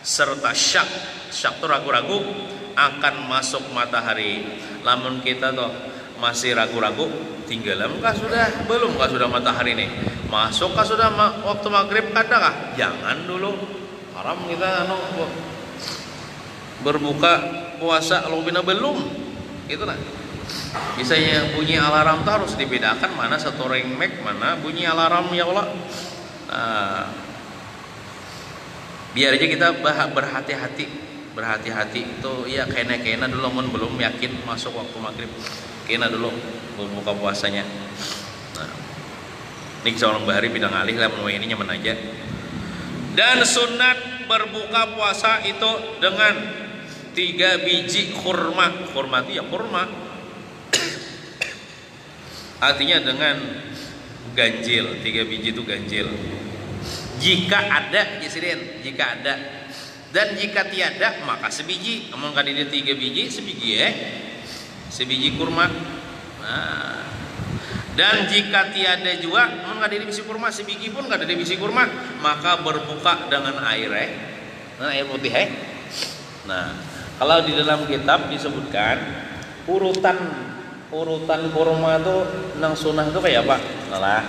serta syak itu ragu-ragu akan masuk matahari. Lamun kita tuh masih ragu-ragu, tinggalan kah sudah, belum kah sudah matahari nih, masuk kah sudah waktu maghrib kada kah, jangan dulu, haram kita berbuka puasa kalau bina belum, itu lah. Misalnya bunyi alarm tuh harus dibedakan mana satu ringmek, mana bunyi alarm ya Allah. Nah, biar aja kita berhati-hati itu ya, kena dulu mun belum yakin masuk waktu maghrib, kena dulu berbuka puasanya. Nah, ini seorang bahari bidang alih lah menurut ini nyaman aja. Dan sunat berbuka puasa itu dengan 3 biji kurma itu ya kurma, artinya dengan ganjil, 3 biji itu ganjil. Jika ada, jika ada, dan jika tiada maka sebiji. Namun kada dia 3 biji, sebiji kurma. Nah, dan jika tiada juga, namun kada dia biji kurma, sebiji pun kada dia biji kurma, maka berbuka dengan air air putih Nah, kalau di dalam kitab disebutkan urutan kurma itu nang sunnah itu kayak apa? Nah,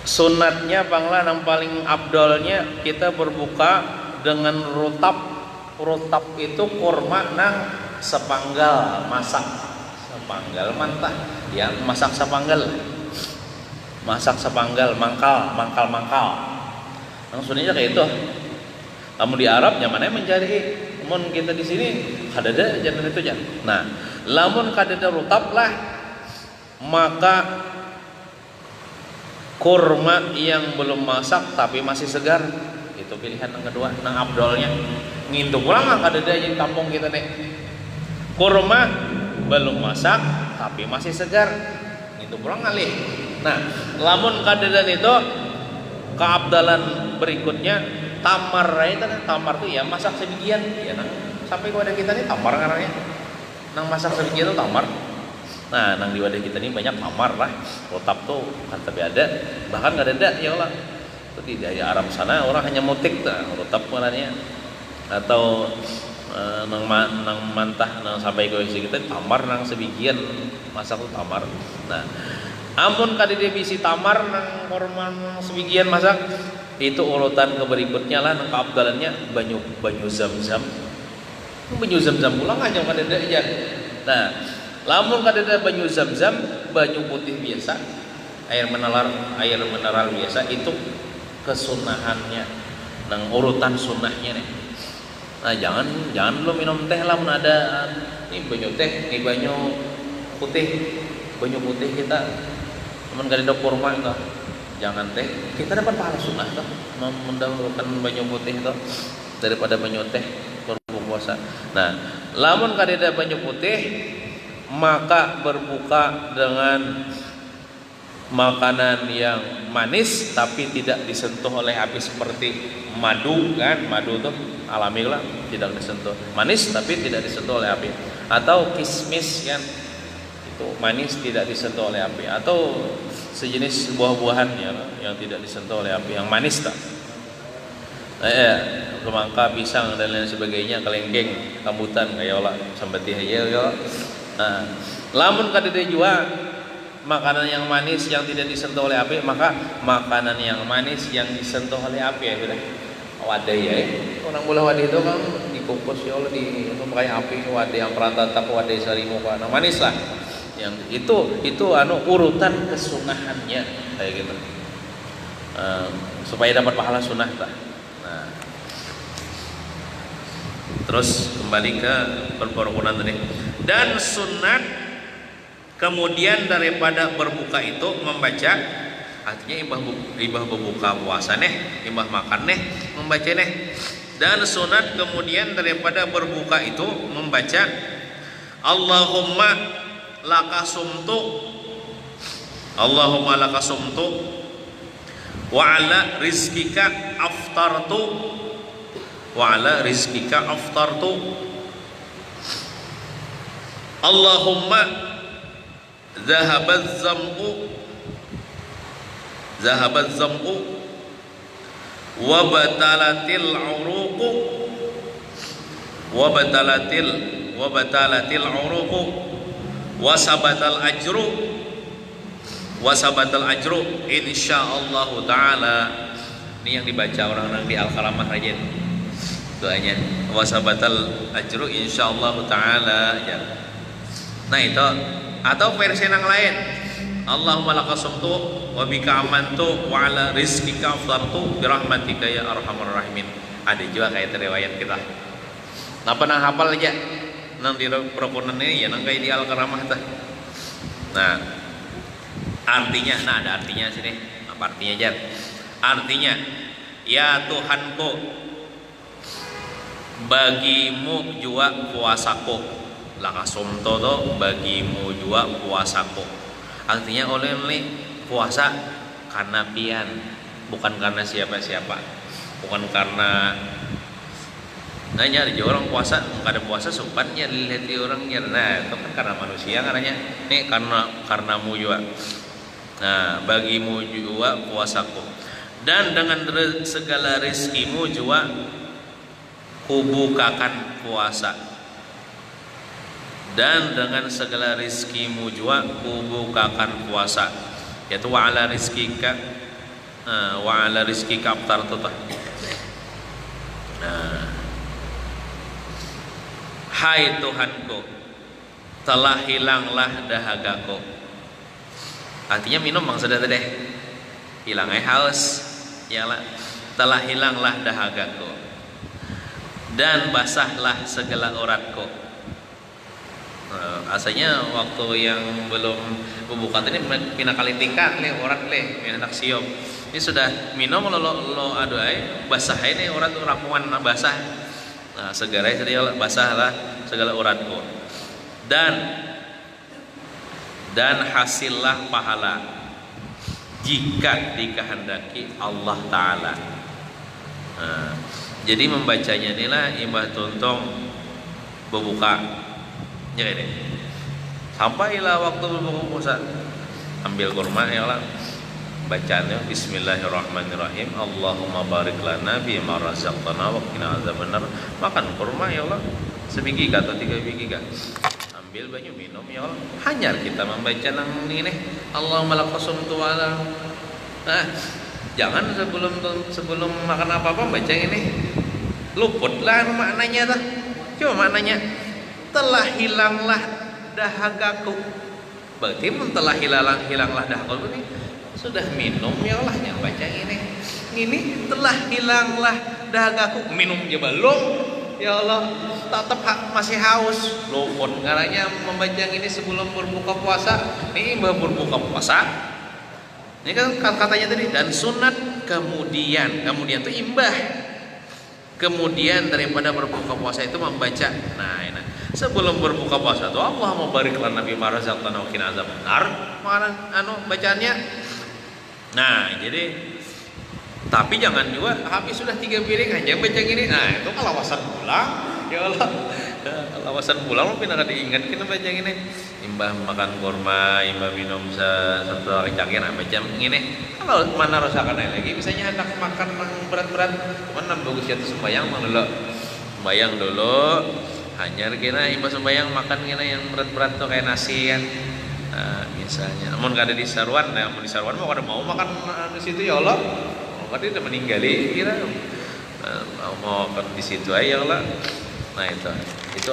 sunatnya bangla yang paling abdolnya kita berbuka dengan rutab itu kurma nang sepanggal masak sapanggal mantah ya, masak sapanggal mangkal langsungnya kayak itu. Kamu di Arab nyamannya mencari, namun kita di sini kadada jangan itu jangan. Nah, lamun kadada rutab lah, maka kurma yang belum masak tapi masih segar itu pilihan yang kedua, yang abdolnya. Ngintu pulang nggak kadada yang kampung kita nih, kurma belum masak tapi masih segar, ngintu pulang ngalih. Nah, lamun kadada itu keabdalan berikutnya tamar, itu tamar tuh ya masak sebagian ya, nang sampai ke wadah kita nih tamar karena nang masak sebagian tuh tamar. Nah, nang di wadah kita nih banyak tamar lah, rotap tuh kan tapi ada, bahkan nggak ada ya Allah. Tuh di daerah Arab sana orang hanya mutik tuh rotap malahnya, atau nang mantah nang sampai ke isi kita tamar nang sebagian masak tuh tamar. Nah, ampun kadide bisi tamar nang korman sebagian masak, itu urutan ke berikutnya lah nang keabdalannya banyu zam-zam. Banyu zam-zam pulang aja kadada aja. Nah, lamun kadada banyu zam-zam, banyu putih biasa, air mineral biasa, itu kesunahannya nang urutan sunnahnya nih. Nah, jangan lu minum teh lah, ada ini banyu teh, ini banyu putih kita teman kadada kurma itu jangan teh, kita dapat pahala sunnah tuh mendahulukan banyu putih itu daripada banyu teh berpuasa. Nah, lamun kadeda banyu putih, maka berbuka dengan makanan yang manis tapi tidak disentuh oleh api seperti madu kan, madu tuh alami lah, tidak disentuh, manis tapi tidak disentuh oleh api, atau kismis kan, itu manis tidak disentuh oleh api, atau sejenis buah-buahan yang tidak disentuh oleh api, yang manis tak, semangka, pisang dan lain sebagainya, kelengkeng, rambutan kayak olah sambati aja ya. Nah, lamun kadede jua makanan yang manis yang tidak disentuh oleh api, maka makanan yang manis yang disentuh oleh api ya sudah wadah ya. Orang bola wadah itu kan dikukus ya Allah di pakai api, wadah yang perantatak, wadah sarimu kan manis lah. Yang itu urutan kesunahannya kayak gitu, supaya dapat pahala sunnah tak. Nah, terus kembali ke perkerukunan tadi, dan sunat kemudian daripada berbuka itu membaca, artinya ibah berbuka puasa nih, ibah makan nih, membaca nih. Dan sunat kemudian daripada berbuka itu membaca Allahumma laka sumtu wa ala rizkika aftartu Allahumma zahabaz zam'u wa batalatil uruqu wasabatal ajru insyaallah taala. Ini yang dibaca orang-orang di Al-Kalamah aja doanya, wasabatal ajru insyaallah taala ya. Nah itu, atau versi yang lain, Allahumma lakasumtu wa bika amantu wa ala rizkika aftartu birahmatika ya arhamar rahimin. Ada juga kayak riwayat kita. Nah, pernah hafal aja nang di perkerukunan ini ya, nang kayak di Al-Karamah tah. Nah, artinya, ada artinya sini. Apa artinya aja? Artinya, ya Tuhanku, bagimu jua puasaku. Lakasumto to, bagimu jua puasaku. Artinya oleh puasa karena pian, bukan karena siapa-siapa, bukan karena nyari orang puasa, nggak ada puasa sopannya dilihat di orangnya. Nah, itu kan karena manusia katanya. Ini karenamu juga. Nah, bagimu juga puasaku, dan dengan segala rezekimu juga kubukakan puasa, dan dengan segala rezekimu juga kubukakan puasa, yaitu wa ala rizkika aftartu. Nah, hai Tuhanku, telah hilanglah dahagaku. Artinya minum bang sudah tadi hilangnya haus, yalah. Telah hilanglah dahagaku dan basahlah segala uratku. Asalnya waktu yang belum pembukaan ini pina kali tingkat le urat le anak siop. Ini sudah minum lo aduai basah ini urat ramuan basah. Nah, segera jadi basahlah segala uratku. Dan hasillah pahala jika dikehendaki Allah Ta'ala. Nah, jadi membacanya inilah imbah tuntong berbuka ya ini sampailah waktu berbuka puasa, ambil kurma ya Allah, bacanya Bismillahirrahmanirrahim, Allahumma barik lana bima razaqtana wa qina azabannar. Makan kurma ya Allah sebiji atau 3 biji kah, ambil banyak minum ya Allah. Hanya kita membaca nang ini Allahumma laqasum tu'ala. Nah, jangan sebelum makan apa-apa baca ini, luputlah maknanya tuh. Coba maknanya telah hilanglah dahagaku. Berarti telah hilanglah dahagaku ini sudah minum ya Allah yang baca ini. Ini telah hilanglah dahagaku, minum je belum ya Allah, tetap masih haus. Luput karena membaca ini sebelum berbuka puasa. Ini berbuka puasa. Ini kan katanya tadi dan sunat kemudian itu imbah. Kemudian daripada berbuka puasa itu membaca. Nah, ini sebelum berbuka puasa itu Allahumma barik lana bima razaqtana wa qina azabannar. Bacaannya. Nah, jadi tapi jangan juga habis sudah 3 piring aja baca gini. Nah, itu kalawasan pulang. Ya Allah. Kalawasan pulang pindah diingat kita baca gini. Imbah makan kurma, imbah minum satu cangkir baca gini. Kalau mana rasakan lagi, misalnya hendak makan berat-berat, mana bagus ya sembayang dulu. Hanya kira imbah sembayang makan gini yang berat-berat tuh kayak nasi kan. Nah, misalnya, namun kada di Sarwan, nah, di Sarwan mau kada mau makan di situ ya Allah. Kada udah meninggali kira. Mau makan di situ aja ya Allah. Nah itu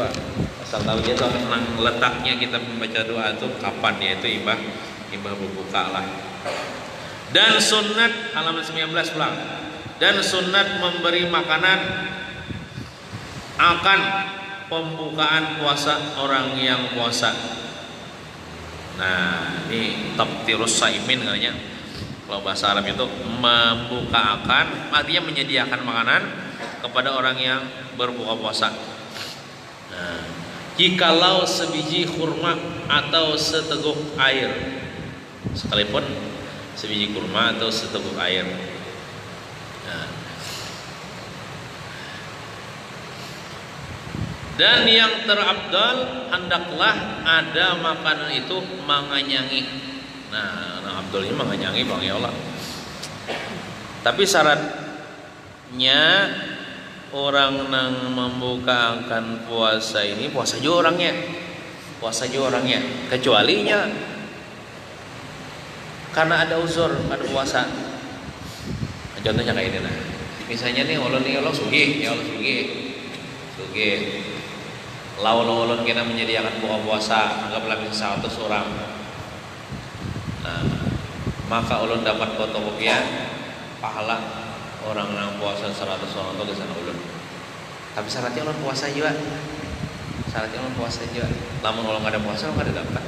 asal tahu aja tuh tentang letaknya kita membaca doa itu kapan, yaitu imbah berbuka lah. Dan sunat halaman 19 pulang. Dan sunat memberi makanan akan pembukaan puasa orang yang puasa. Nah, ini tabtirus saimin katanya. Kalau bahasa Arab itu membuka akan, artinya menyediakan makanan kepada orang yang berbuka puasa. Nah, jikalau sebiji kurma atau seteguk air, sekalipun sebiji kurma atau seteguk air. Nah, dan yang terabdal hendaklah ada makanan itu mengenyangi. Nah abdulnya mengenyangi bang ya Allah. Tapi syaratnya orang yang membukakan puasa ini puasa juga orangnya, kecualinya karena ada uzur pada puasa. Contohnya kayak ini lah. Misalnya nih Allah sugih, ya Allah sugih. Lawan kita menyediakan buka puasa, anggaplah bisa 100 orang. Nah, maka ulun dapat fotokopian pahala orang yang puasa 100 orang itu kesana ulun. Tapi syaratnya ulun puasa juga. Lamun ulun nggak ada puasa ulun nggak ada dapat.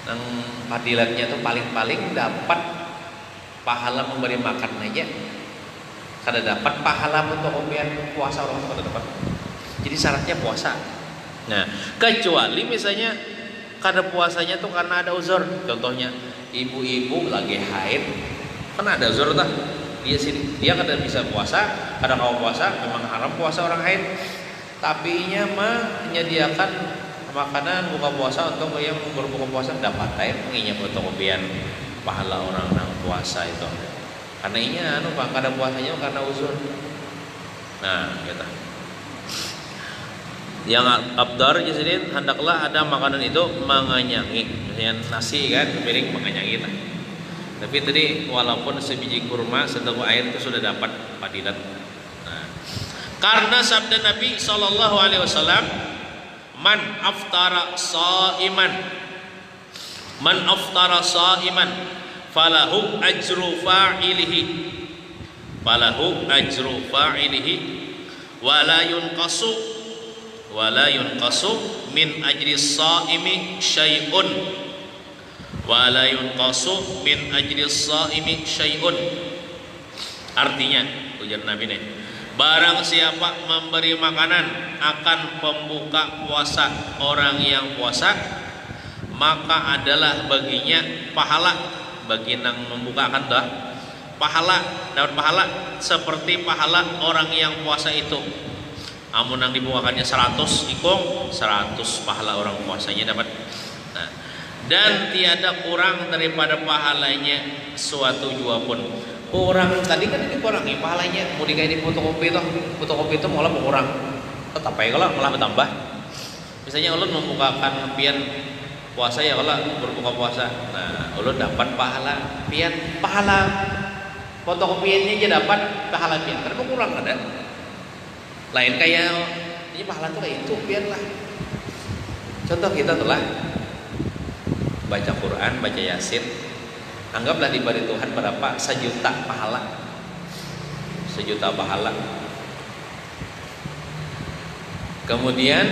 Nang fadilatnya tuh paling dapat pahala memberi makan aja. Kada dapat pahala fotokopian puasa orang kada dapat. Jadi syaratnya puasa. Nah, kecuali misalnya kada puasanya tuh karena ada uzur. Contohnya ibu-ibu lagi haid, kan ada uzur tah. Dia kada bisa puasa, kada mau puasa, memang haram puasa orang haid. Tapi nya menyediakan makanan buka puasa untuk yang berbuka puasa dapat menginya fotokopian pahala orang yang puasa itu. Karena inya kada puasanya karena uzur. Nah, gitu. Yang abdar jadi hendaklah ada makanan itu mengenyangi. Misalnya nasi kan piring mengenyangi lah. Tapi tadi walaupun sebiji kurma seteguk air itu sudah dapat fadilat. Nah, karena sabda Nabi SAW, man aftara shaiman falahu ajru fa'ilihi wa la yunqasu min ajri shaimi syai'un artinya ujar Nabi nih, barang siapa memberi makanan akan pembuka puasa orang yang puasa, maka adalah baginya pahala, bagi nang membukakan dah dapat pahala seperti pahala orang yang puasa itu. Amun nang dibukakannya 100 ikung 100 pahala orang puasanya dapat. Nah, dan tiada kurang daripada pahalanya suatu jua pun. Kurang tadi kan dikurangi pahalanya, mau dikain di fotokopi itu malah berkurang. Tetap aja kalau malah bertambah. Misalnya ulun membukakan pian puasa ya kalau berbuka puasa, nah ulun dapat pahala fotokopiannya aja dapat pahala pian, karena berkurang ada. Lain kayak ini pahala tuh kayak itu pian lah. Contoh kita telah baca Quran, baca Yasin, anggaplah diberi Tuhan berapa? 1 juta pahala. Kemudian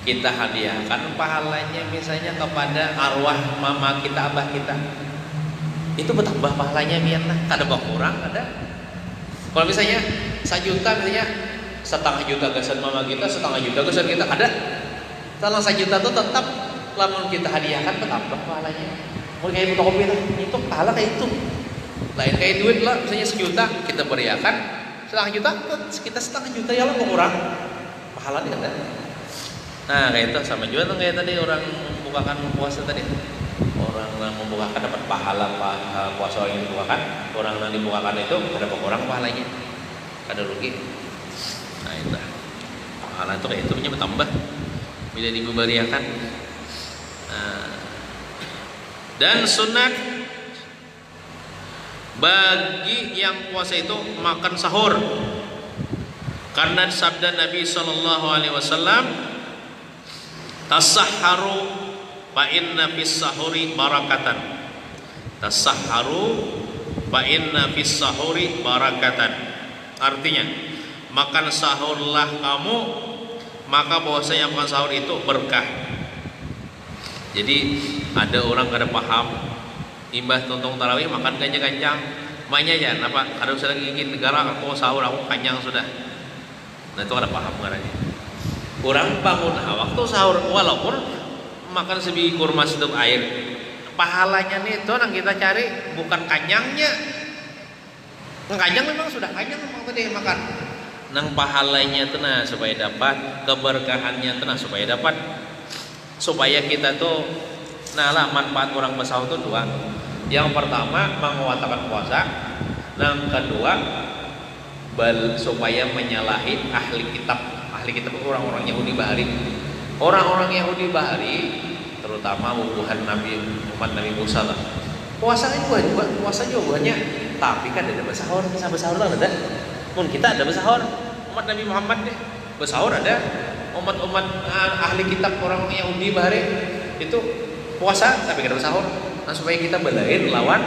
kita hadiahkan pahalanya misalnya kepada arwah mama kita, abah kita. Itu bertambah pahalanya biarlah, kada berkurang ada. Kalau misalnya 1 juta misalnya, 1,5 juta gasan mama kita, 1,5 juta gasan kita, ada. Kalau 1 juta itu tetap lamun kita hadiahkan bertambah pahalanya. Mulai kayak fotokopi lah, itu pahala kayak itu. Lain kayak duit lah, misalnya 1 juta kita beriakan, 1,5 juta kita 1,5 juta ya lah berkurang pahala dia ada. Nah kayak itu sama juga tuh kayak tadi orang membukakan puasa tadi, orang yang membukakan dapat pahala puasa yang dibukakan, orang yang dibukakan itu ada berkurang pahalanya, ada rugi. Nah itu pahala itu kayak itu punya bertambah bila diberiakan. Dan sunat bagi yang puasa itu makan sahur, karena sabda Nabi SAW, tasahharu fa inna fis sahuri barakatan. Artinya makan sahurlah kamu, maka bahwasanya makan sahur itu berkah. Jadi ada orang kada paham, imbah tontong tarawih makan kencang-kencang, mainnya aja, apa? Kada usah lagi ingin negara aku sahur aku kenyang sudah. Nah itu kada paham caranya. Orang bangun waktu sahur walaupun makan sebiji kurma sedup air, pahalanya nih itu yang kita cari bukan kanyangnya. Kanyang memang sudah kanyang memang tadi makan. Nang pahalanya itu nah supaya dapat, keberkahannya itu nah supaya dapat. Supaya kita tuh nah lah manfaat orang bersahur itu 2. Yang pertama menguatkan puasa, yang kedua supaya menyalahi ahli kitab orang-orang Yahudi Bahari. Orang-orang Yahudi Bahari terutama umat Nabi Musa lah. Puasanya juga puasa juga banyak, tapi kan ada bersahur, bisa bersahur lah ada. Pun kita ada bersahur, umat Nabi Muhammad deh bersahur ada. Umat ahli kitab orang Yahudi Bahari itu puasa tapi kada bersahur. Nah supaya kita belain lawan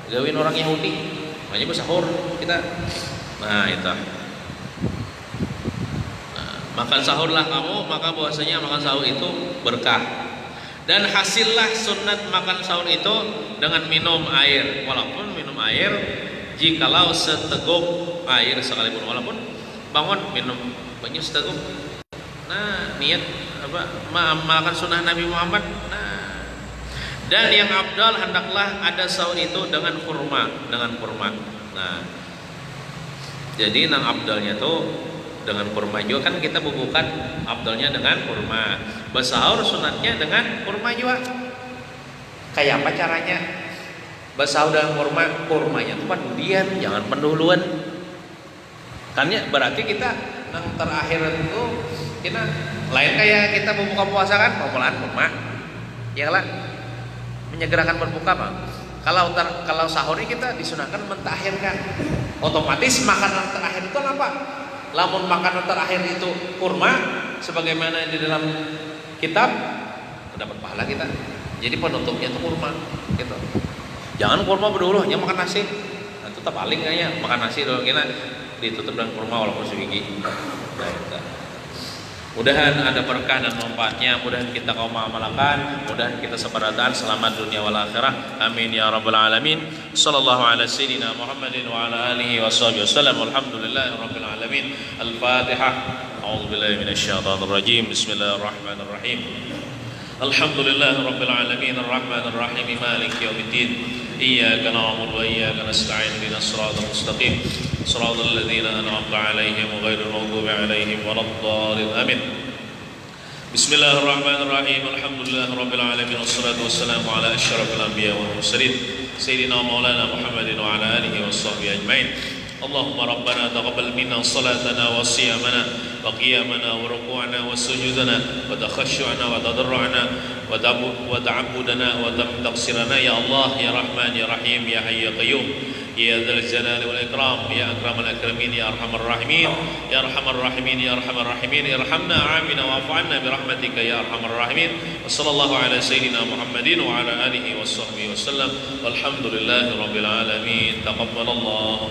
gawin orang Yahudi, makanya bersahur kita. Nah itu. Makan sahurlah kamu, maka bahwasanya makan sahur itu berkah. Dan hasillah sunat makan sahur itu dengan minum air. Walaupun minum air jikalau seteguk air sekalipun, walaupun bangun minum banyak seteguk. Nah niat apa makan sunnah Nabi Muhammad. Nah dan yang abdal hendaklah ada sahur itu dengan kurma. Nah jadi nang abdalnya tuh dengan kurma juga kan kita bubukan abdalnya dengan kurma, bersahur sunatnya dengan kurma juga. Kayak apa caranya bersahur dengan kurmanya itu pendudian, jangan penduluan kan ya. Berarti kita yang terakhir itu kita lain kayak kita berbuka puasa kan pelan kurma ya lah, menyegerakan berbuka mah. Kalau sahur ini kita disunahkan mentakhirkan, otomatis makanan terakhir itu apa? Lamun makanan terakhir itu kurma, sebagaimana di dalam kitab, dapat pahala kita. Jadi penutupnya itu kurma gitu. Jangan kurma berdulu hanya makan nasi. Nah, itu tak paling kayaknya makan nasi dulu kita ditutup dengan kurma walaupun sebiji. Nah, itu. Mudahan ada berkah dan manfaatnya, mudahan kita kaum mengamalkan, mudahan kita sepadan selamat dunia wal akhirah. Amin ya rabbal alamin. Sallallahu ala sayyidina Muhammadin wa ala alihi washabihi wasallam. Alhamdulillahi rabbil alamin. Al-Fatihah. A'udzu billahi minasyaitonir rajim. Bismillahirrahmanirrahim. Alhamdulillahi rabbil alamin. Arrahmanir rahim. Maliki yaumiddin. Iyyaka na'budu wa iyyaka nasta'in. Ihdinas siratal mustaqim. صراط الذين أنعمت عليهم وغير المغضوب عليهم ولا الضالين آمين. بسم الله الرحمن الرحيم. الحمد لله رب العالمين والصلاة والسلام على أشرف الأنبياء والمرسلين سيدنا مولانا محمد وعلى آله وصحبه أجمعين. اللهم ربنا تقبل منا صلاتنا وصيامنا وقيامنا وركوعنا وسجودنا وتخشعنا وتضرعنا وتعبدنا وتقصيرنا يا الله يا رحمن يا رحيم يا حي يا قيوم يا ذا الجلال والإكرام يا أكرم الأكرمين يا أرحم الراحمين يا أرحم الراحمين يا أرحم الراحمين ارحمنا عامنا واعف عنا برحمتك يا أرحم الراحمين. وصلى الله على سيدنا محمد وعلى آله وصحبه وسلم والحمد لله رب العالمين. تقبل الله